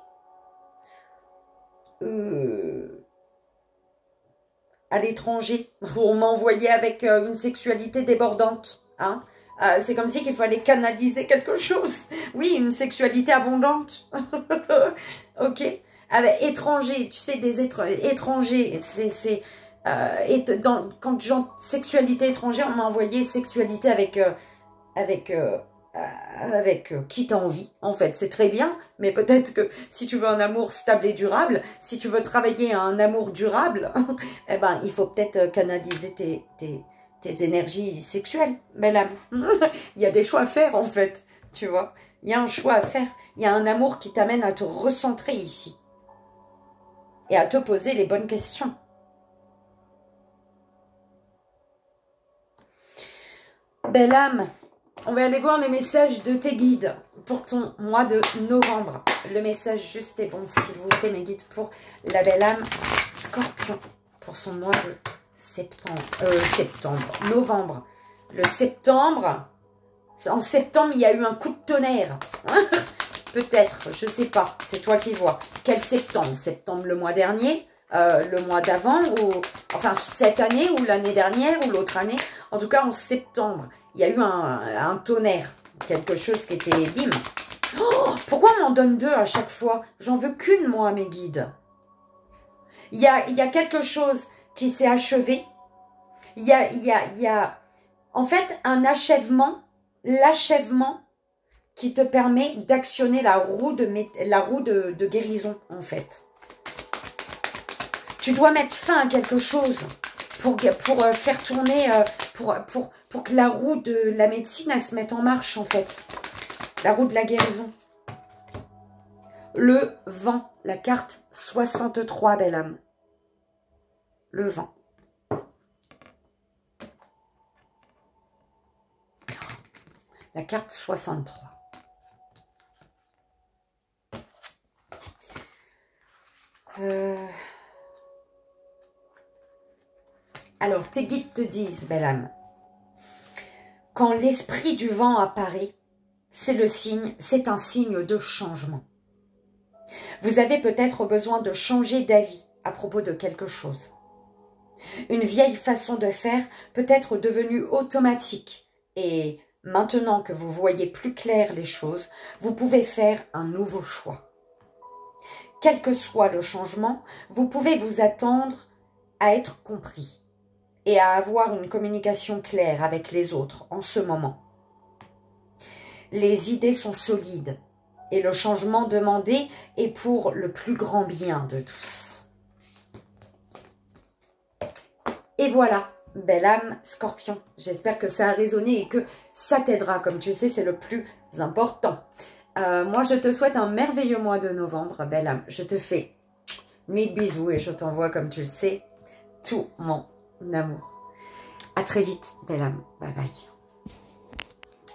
à l'étranger. On m'a envoyé avec une sexualité débordante. Hein. C'est comme si qu'il fallait canaliser quelque chose. Oui, une sexualité abondante. Ok. Avec étranger, tu sais, des étrangers, quand sexualité étrangère, on m'a envoyé sexualité avec qui t'as envie, en fait. C'est très bien, mais peut-être que si tu veux un amour stable et durable, si tu veux travailler à un amour durable, eh ben, il faut peut-être canaliser tes énergies sexuelles, belle âme. Il y a des choix à faire, en fait, tu vois. Il y a un choix à faire. Il y a un amour qui t'amène à te recentrer ici. Et à te poser les bonnes questions. Belle âme, on va aller voir les messages de tes guides pour ton mois de novembre. Le message juste est bon, s'il vous plaît, mes guides, pour la belle âme Scorpion, pour son mois de novembre. Le septembre, en septembre, il y a eu un coup de tonnerre. Peut-être, je sais pas, c'est toi qui vois. Quel septembre? Septembre le mois dernier, le mois d'avant, ou enfin cette année, ou l'année dernière, ou l'autre année. En tout cas, en septembre, il y a eu un tonnerre. Quelque chose qui était bim. Oh, pourquoi on m'en donne deux à chaque fois? J'en veux qu'une, moi, mes guides. Il y a quelque chose qui s'est achevé. Il y a, en fait, un achèvement, l'achèvement qui te permet d'actionner la roue de guérison, en fait. Tu dois mettre fin à quelque chose pour faire tourner, pour que la roue de la médecine, elle se mette en marche, en fait. La roue de la guérison. Le vent, la carte 63, belle âme. Le vent. La carte 63. Alors, tes guides te disent, belle âme, quand l'esprit du vent apparaît, c'est un signe de changement. Vous avez peut-être besoin de changer d'avis à propos de quelque chose. Une vieille façon de faire peut être devenue automatique et maintenant que vous voyez plus clair les choses, vous pouvez faire un nouveau choix. Quel que soit le changement, vous pouvez vous attendre à être compris. et à avoir une communication claire avec les autres en ce moment. Les idées sont solides et le changement demandé est pour le plus grand bien de tous. Et voilà, belle âme Scorpion. J'espère que ça a résonné et que ça t'aidera. Comme tu sais, c'est le plus important. Moi, je te souhaite un merveilleux mois de novembre, belle âme. Je te fais 1000 bisous et je t'envoie, comme tu le sais, tout mon amour. À très vite, belle âme. Bye bye.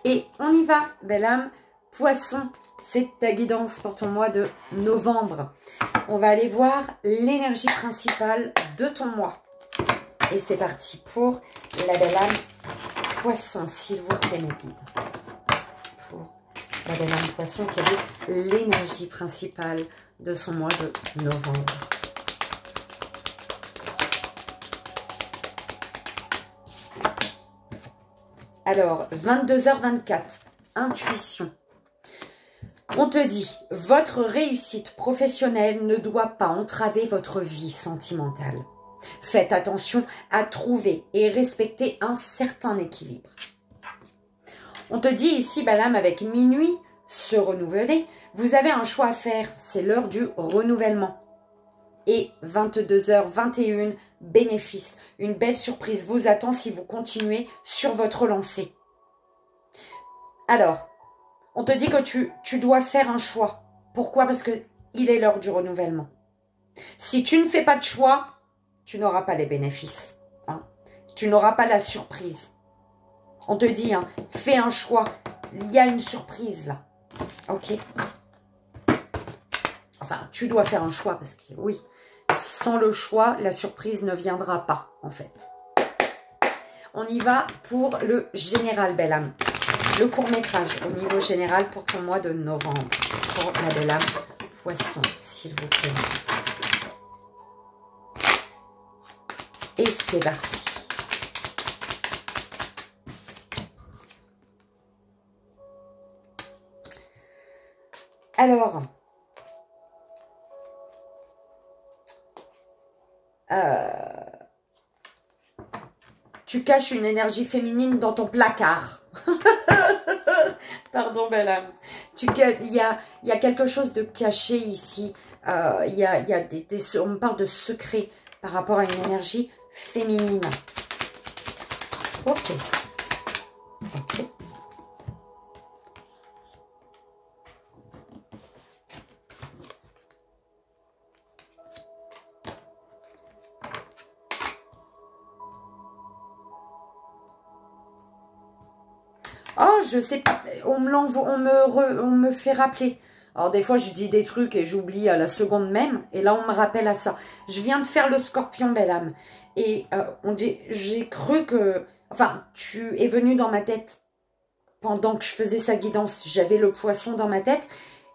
Et on y va, belle âme. Poisson, c'est ta guidance pour ton mois de novembre. On va aller voir l'énergie principale de ton mois. Et c'est parti pour la belle âme Poisson, s'il vous plaît, mes guides. Pour la belle âme Poisson, quelle est l'énergie principale de son mois de novembre? Alors, 22h24, intuition. On te dit, votre réussite professionnelle ne doit pas entraver votre vie sentimentale. Faites attention à trouver et respecter un certain équilibre. On te dit ici, Balam, avec minuit, se renouveler, vous avez un choix à faire, c'est l'heure du renouvellement. Et 22h21, bénéfice, une belle surprise vous attend si vous continuez sur votre lancée. Alors, on te dit que tu dois faire un choix. Pourquoi? Parce qu'il est l'heure du renouvellement. Si tu ne fais pas de choix, tu n'auras pas les bénéfices. Hein. Tu n'auras pas la surprise. On te dit, hein, fais un choix. Il y a une surprise là. Ok? Enfin, tu dois faire un choix parce que oui, sans le choix, la surprise ne viendra pas en fait. On y va pour le général, belle âme. Le court-métrage au niveau général pour ton mois de novembre. Pour la belle âme Poisson, s'il vous plaît. Et c'est parti. Alors, tu caches une énergie féminine dans ton placard. Pardon, belle âme. Il y a quelque chose de caché ici. Il y a on me parle de secret par rapport à une énergie féminine. Ok. Ok. Oh, je sais pas, on me fait rappeler. Alors des fois, je dis des trucs et j'oublie à la seconde même. Et là, on me rappelle à ça. Je viens de faire le Scorpion, belle âme. Et j'ai cru que... Enfin, tu es venu dans ma tête pendant que je faisais sa guidance. J'avais le Poisson dans ma tête.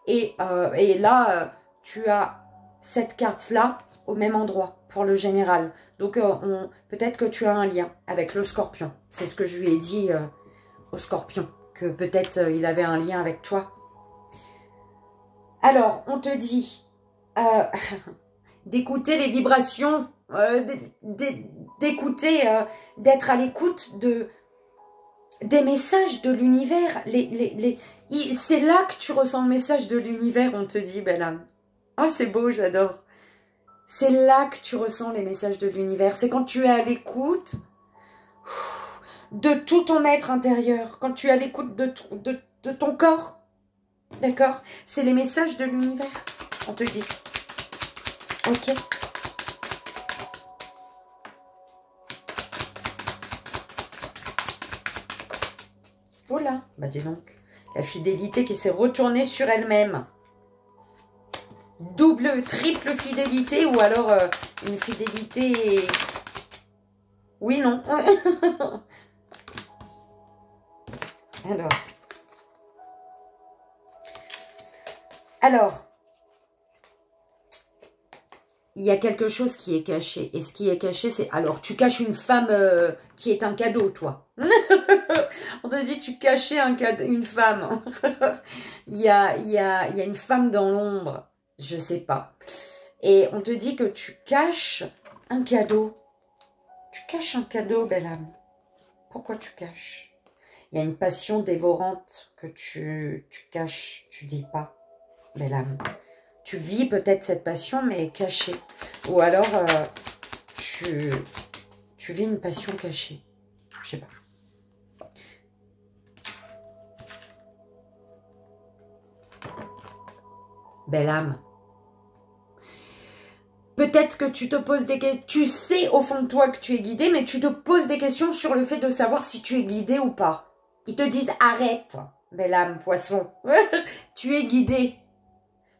Et là, tu as cette carte-là au même endroit pour le général. Donc, peut-être que tu as un lien avec le Scorpion. C'est ce que je lui ai dit... au Scorpion, que peut-être il avait un lien avec toi. Alors, on te dit d'écouter les vibrations, d'écouter, d'être à l'écoute des messages de l'univers. C'est là que tu ressens le message de l'univers, on te dit, belle âme. Oh, c'est beau, j'adore. C'est là que tu ressens les messages de l'univers. C'est quand tu es à l'écoute de tout ton être intérieur, quand tu es à l'écoute de ton corps, d'accord? C'est les messages de l'univers, on te dit. Ok? Oh là, bah dis donc, la fidélité qui s'est retournée sur elle-même. Double, triple fidélité ou alors une fidélité... Oui, non. Alors, il y a quelque chose qui est caché. Et ce qui est caché, c'est... Alors, tu caches une femme qui est un cadeau, toi. On te dit, tu cachais une femme. il y a une femme dans l'ombre. Je sais pas. Et on te dit que tu caches un cadeau. Tu caches un cadeau, belle âme. Pourquoi tu caches? Il y a une passion dévorante que tu caches, tu dis pas, belle âme. Tu vis peut-être cette passion, mais cachée. Ou alors, tu vis une passion cachée. Je sais pas. Belle âme. Peut-être que tu te poses des questions. Tu sais au fond de toi que tu es guidé, mais tu te poses des questions sur le fait de savoir si tu es guidé ou pas. Ils te disent arrête, belle âme, poisson. Tu es guidé.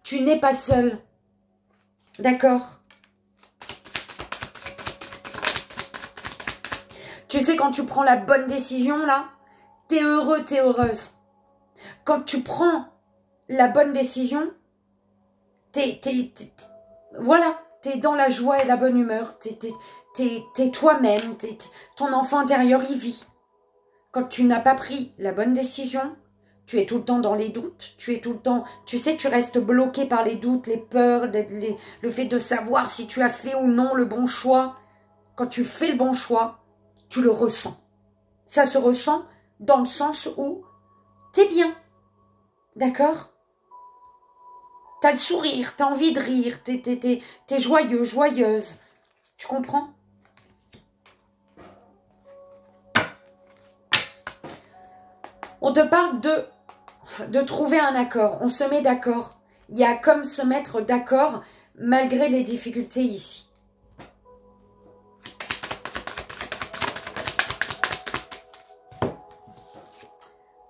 Tu n'es pas seul. D'accord? Tu sais, quand tu prends la bonne décision, là, t'es heureux, t'es heureuse. Quand tu prends la bonne décision, voilà, t'es dans la joie et la bonne humeur. T'es toi-même, ton enfant intérieur y vit. Quand tu n'as pas pris la bonne décision, tu es tout le temps dans les doutes, tu es tout le temps, tu sais, tu restes bloqué par les doutes, les peurs, le fait de savoir si tu as fait ou non le bon choix. Quand tu fais le bon choix, tu le ressens. Ça se ressent dans le sens où t'es bien. D'accord? T'as le sourire, t'as envie de rire, t'es joyeux, joyeuse. Tu comprends? On te parle de trouver un accord. On se met d'accord. Il y a comme se mettre d'accord malgré les difficultés ici.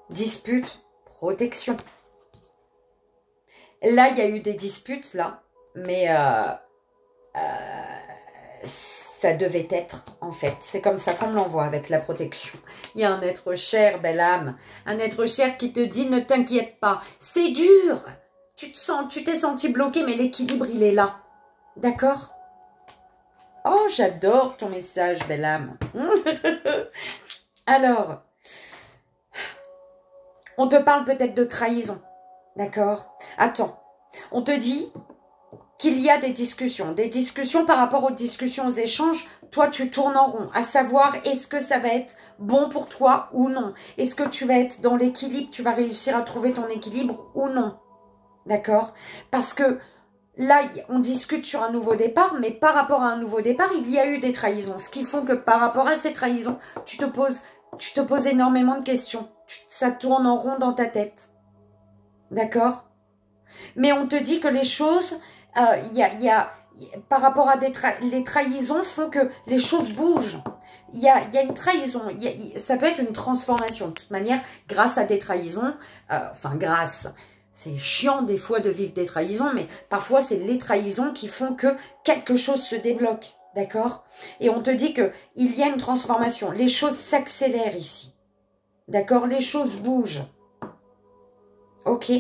Dispute, protection. Là, il y a eu des disputes, là. Mais ça devait être, en fait. C'est comme ça qu'on l'envoie avec la protection. Il y a un être cher, belle âme. Un être cher qui te dit, ne t'inquiète pas. C'est dur. Tu t'es senti bloqué, mais l'équilibre, il est là. D'accord? Oh, j'adore ton message, belle âme. Alors, on te parle peut-être de trahison. D'accord? Attends, on te dit qu'il y a des discussions par rapport aux discussions, aux échanges. Toi, tu tournes en rond, à savoir est-ce que ça va être bon pour toi ou non? Est-ce que tu vas être dans l'équilibre, tu vas réussir à trouver ton équilibre ou non? D'accord? Parce que là, on discute sur un nouveau départ, mais par rapport à un nouveau départ, il y a eu des trahisons. Ce qui font que par rapport à ces trahisons, tu te poses énormément de questions. Ça tourne en rond dans ta tête. D'accord? Mais on te dit que les choses, par rapport à les trahisons font que les choses bougent. Il y a une trahison, ça peut être une transformation. De toute manière, grâce à des trahisons, c'est chiant des fois de vivre des trahisons, mais parfois c'est les trahisons qui font que quelque chose se débloque. D'accord? Et on te dit qu'il y a une transformation. Les choses s'accélèrent ici. D'accord? Les choses bougent. Ok?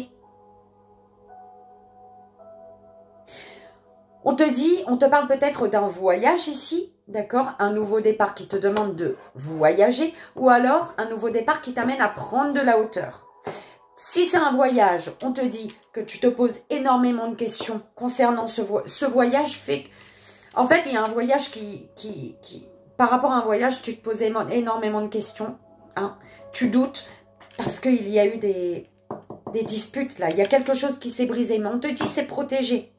On te parle peut-être d'un voyage ici, d'accord? Un nouveau départ qui te demande de voyager, ou alors un nouveau départ qui t'amène à prendre de la hauteur. Si c'est un voyage, on te dit que tu te poses énormément de questions concernant ce voyage. En fait, il y a un voyage par rapport à un voyage, tu te poses énormément de questions. Hein? Tu doutes parce qu'il y a eu des disputes là. Il y a quelque chose qui s'est brisé, mais on te dit c'est protégé.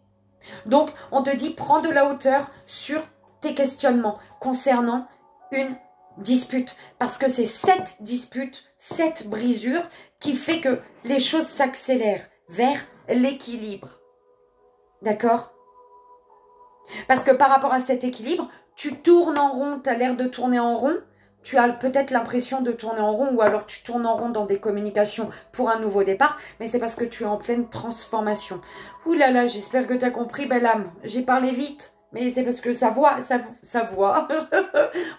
Donc, on te dit, prends de la hauteur sur tes questionnements concernant une dispute. Parce que c'est cette dispute, cette brisure qui fait que les choses s'accélèrent vers l'équilibre. D'accord? Parce que par rapport à cet équilibre, tu tournes en rond, tu as l'air de tourner en rond. Tu as peut-être l'impression de tourner en rond ou alors tu tournes en rond dans des communications pour un nouveau départ, mais c'est parce que tu es en pleine transformation. Ouh là là, j'espère que tu as compris, belle âme. J'ai parlé vite, mais c'est parce que ça voit.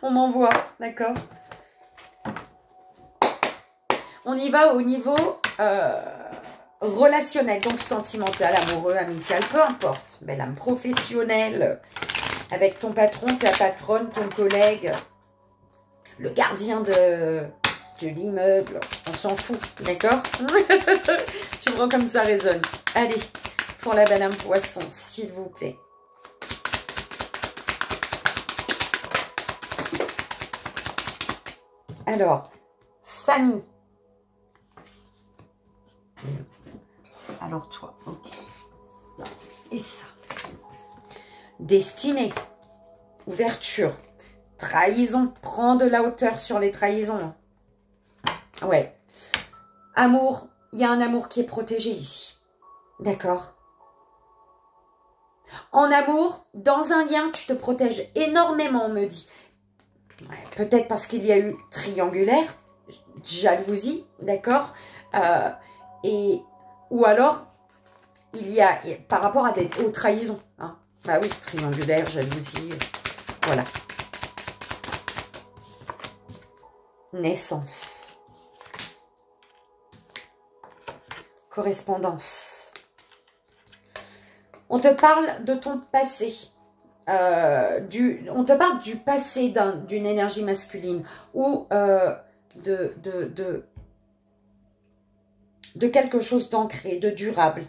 On m'envoie, d'accord? On y va au niveau relationnel, donc sentimental, amoureux, amical, peu importe. Belle âme professionnelle, avec ton patron, ta patronne, ton collègue, le gardien de l'immeuble, on s'en fout, d'accord? Tu vois comme ça résonne. Allez, pour la belle âme poisson, s'il vous plaît. Alors, famille. Alors toi, ok. Ça et ça. Destinée. Ouverture. Trahison. Prends de la hauteur sur les trahisons. Ouais. Amour. Il y a un amour qui est protégé ici. D'accord? En amour, dans un lien, tu te protèges énormément, on me dit. Ouais, peut-être parce qu'il y a eu triangulaire, jalousie, d'accord? Ou alors, il y a, par rapport à aux trahisons. Hein. Bah oui, triangulaire, jalousie, voilà. Naissance. Correspondance. On te parle de ton passé. On te parle du passé d'une énergie masculine ou de quelque chose d'ancré, de durable,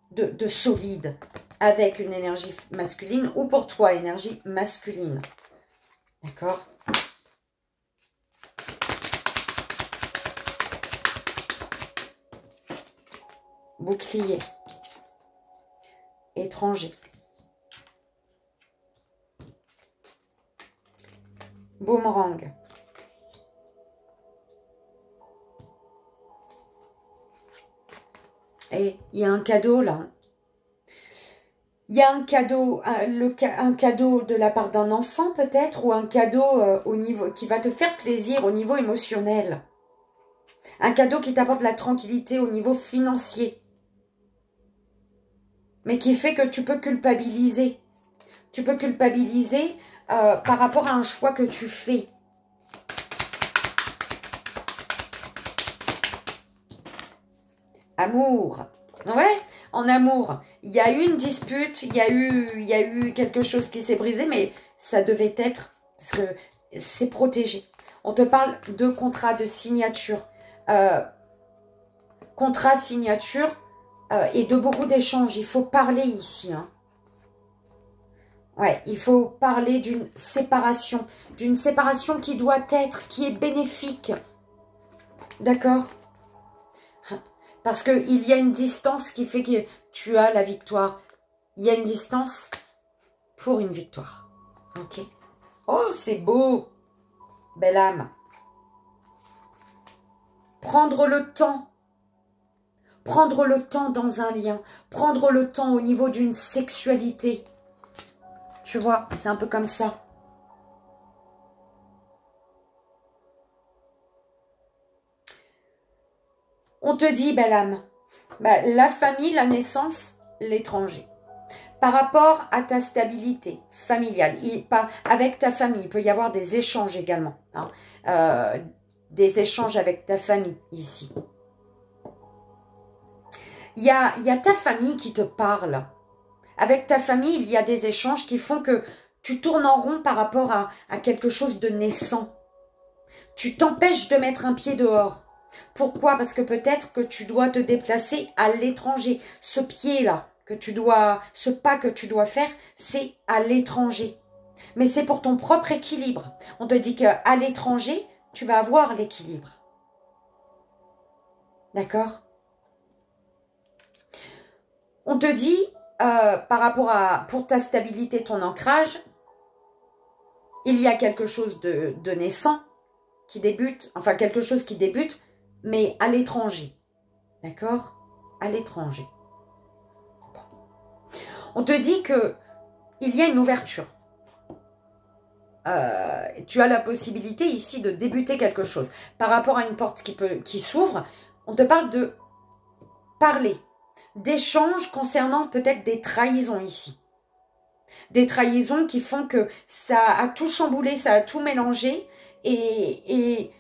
de solide avec une énergie masculine ou pour toi, énergie masculine. D'accord? Bouclier. Étranger. Boomerang. Et il y a un cadeau là. Il y a un cadeau, un cadeau de la part d'un enfant peut-être, ou un cadeau au niveau qui va te faire plaisir au niveau émotionnel. Un cadeau qui t'apporte la tranquillité au niveau financier. Mais qui fait que tu peux culpabiliser. Tu peux culpabiliser par rapport à un choix que tu fais. Amour. Ouais, en amour. Il y a eu une dispute, il y a eu quelque chose qui s'est brisé, mais ça devait être, parce que c'est protégé. On te parle de contrat, de signature. Contrat, signature et de beaucoup d'échanges. Il faut parler ici. Hein. Ouais, il faut parler d'une séparation qui doit être, qui est bénéfique. D'accord? Parce qu'il y a une distance qui fait que tu as la victoire. Il y a une distance pour une victoire. Ok? Oh, c'est beau! Belle âme. Prendre le temps. Prendre le temps dans un lien. Prendre le temps au niveau d'une sexualité. Tu vois, c'est un peu comme ça. On te dit, belle âme, bah, la famille, la naissance, l'étranger. Par rapport à ta stabilité familiale, avec ta famille, il peut y avoir des échanges également. Hein, des échanges avec ta famille ici. Il y a ta famille qui te parle. Avec ta famille, il y a des échanges qui font que tu tournes en rond par rapport à quelque chose de naissant. Tu t'empêches de mettre un pied dehors. Pourquoi? Parce que peut-être que tu dois te déplacer à l'étranger. Ce pied-là, ce pas que tu dois faire, c'est à l'étranger. Mais c'est pour ton propre équilibre. On te dit qu'à l'étranger, tu vas avoir l'équilibre. D'accord? On te dit, par rapport pour ta stabilité, ton ancrage, il y a quelque chose de naissant qui débute, enfin quelque chose qui débute, mais à l'étranger. D'accord? À l'étranger. On te dit que il y a une ouverture. Tu as la possibilité ici de débuter quelque chose. Par rapport à une porte qui s'ouvre, on te parle de parler, d'échanges concernant peut-être des trahisons ici. Des trahisons qui font que ça a tout chamboulé, ça a tout mélangé et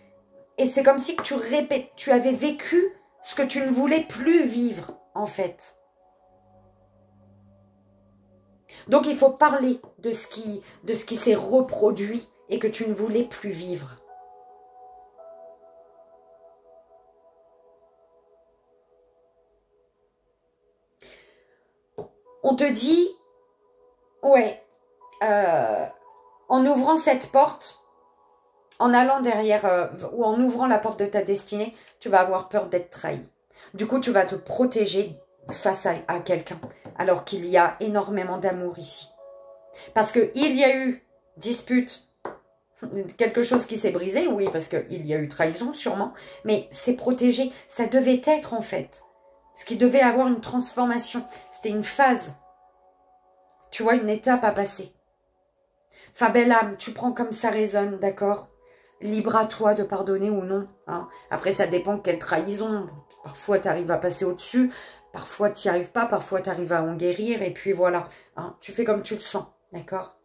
c'est comme si tu avais vécu ce que tu ne voulais plus vivre, en fait. Donc, il faut parler de ce qui s'est reproduit et que tu ne voulais plus vivre. On te dit, ouais, en ouvrant cette porte, en allant derrière ou en ouvrant la porte de ta destinée, tu vas avoir peur d'être trahi. Du coup, tu vas te protéger face à quelqu'un, alors qu'il y a énormément d'amour ici. Parce qu'il y a eu dispute, quelque chose qui s'est brisé, oui, parce qu'il y a eu trahison sûrement, mais c'est protégé, ça devait être en fait. Ce qui devait avoir une transformation, c'était une phase. Tu vois, une étape à passer. Enfin, belle âme, tu prends comme ça résonne, d'accord? Libre à toi de pardonner ou non. Hein. Après, ça dépend de quelle trahison. Parfois, tu arrives à passer au-dessus. Parfois, tu n'y arrives pas. Parfois, tu arrives à en guérir. Et puis, voilà. Hein. Tu fais comme tu le sens, d'accord?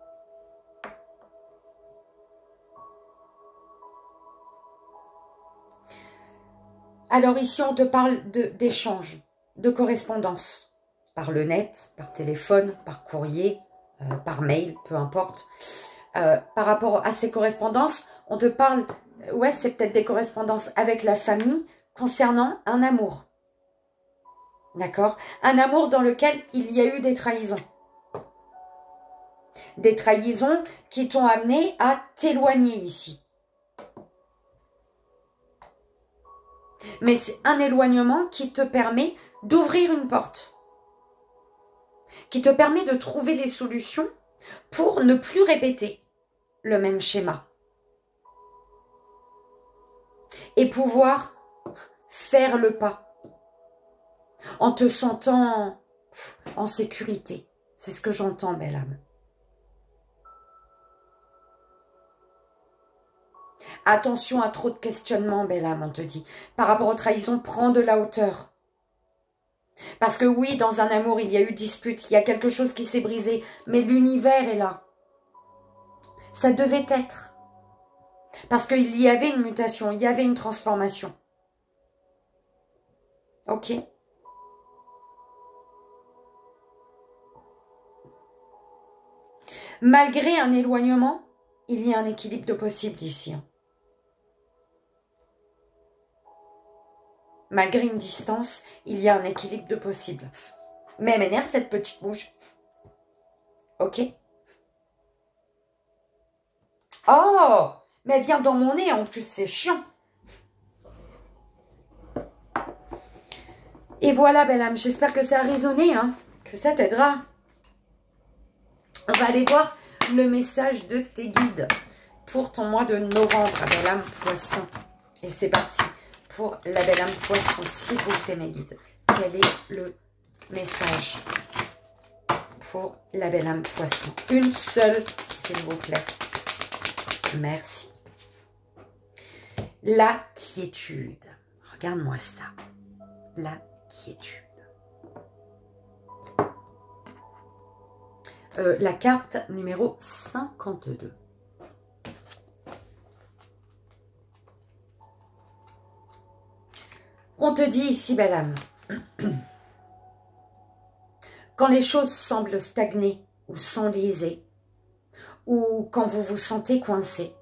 Alors ici, on te parle d'échanges, de correspondance. Par le net, par téléphone, par courrier, par mail, peu importe. Par rapport à ces correspondances, on te parle, ouais, c'est peut-être des correspondances avec la famille concernant un amour. D'accord? Un amour dans lequel il y a eu des trahisons. Des trahisons qui t'ont amené à t'éloigner ici. Mais c'est un éloignement qui te permet d'ouvrir une porte. Qui te permet de trouver les solutions pour ne plus répéter le même schéma. Et pouvoir faire le pas en te sentant en sécurité. C'est ce que j'entends, belle âme. Attention à trop de questionnements, belle âme, on te dit. Par rapport aux trahisons, prends de la hauteur. Parce que oui, dans un amour, il y a eu dispute, il y a quelque chose qui s'est brisé, mais l'univers est là. Ça devait être. Parce qu'il y avait une mutation, il y avait une transformation. Ok? Malgré un éloignement, il y a un équilibre de possible ici. Malgré une distance, il y a un équilibre de possible. Mais elle m'énerve cette petite bouche. Ok? Oh! Mais elle vient dans mon nez, en plus, c'est chiant. Et voilà, belle âme, j'espère que ça a résonné, hein, que ça t'aidera. On va aller voir le message de tes guides pour ton mois de novembre, belle âme poisson. Et c'est parti pour la belle âme poisson, s'il vous plaît, mes guides. Quel est le message pour la belle âme poisson? Une seule, s'il vous plaît. Merci. La quiétude. Regarde-moi ça. La quiétude. La carte numéro 52. On te dit ici, belle âme, quand les choses semblent stagner ou s'enliser, ou quand vous vous sentez coincé,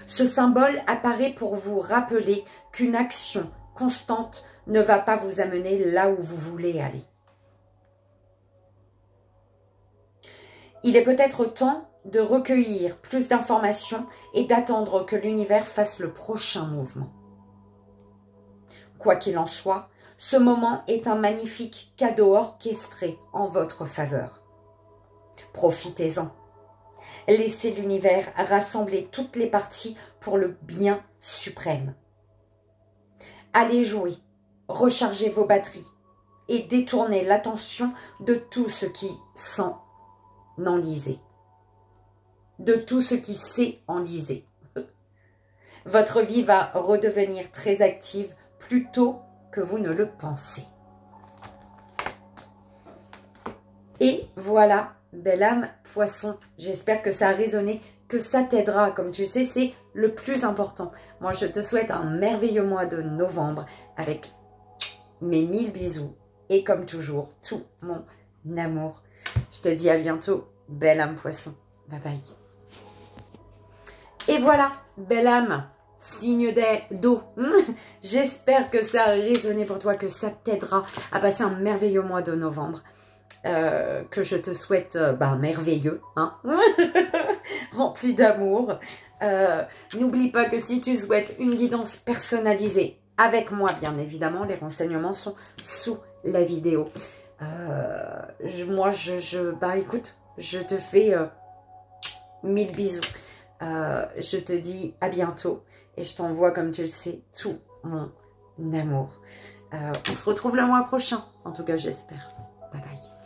ce symbole apparaît pour vous rappeler qu'une action constante ne va pas vous amener là où vous voulez aller. Il est peut-être temps de recueillir plus d'informations et d'attendre que l'univers fasse le prochain mouvement. Quoi qu'il en soit, ce moment est un magnifique cadeau orchestré en votre faveur. Profitez-en. Laissez l'univers rassembler toutes les parties pour le bien suprême. Allez jouer, rechargez vos batteries et détournez l'attention de tout ce qui s'enlise, de tout ce qui s'est enlisé. Votre vie va redevenir très active plus tôt que vous ne le pensez. Et voilà, belle âme poisson, j'espère que ça a résonné, que ça t'aidera. Comme tu sais, c'est le plus important. Moi, je te souhaite un merveilleux mois de novembre avec mes 1000 bisous. Et comme toujours, tout mon amour. Je te dis à bientôt, belle âme poisson. Bye bye. Et voilà, belle âme, signe d'eau. J'espère que ça a résonné pour toi, que ça t'aidera à passer un merveilleux mois de novembre. Que je te souhaite merveilleux, hein. Rempli d'amour, N'oublie pas que si tu souhaites une guidance personnalisée, avec moi bien évidemment, les renseignements sont sous la vidéo. Bah écoute, je te fais 1000 bisous. Je te dis à bientôt et je t'envoie, comme tu le sais, tout mon amour. On se retrouve le mois prochain, en tout cas j'espère. Bye bye.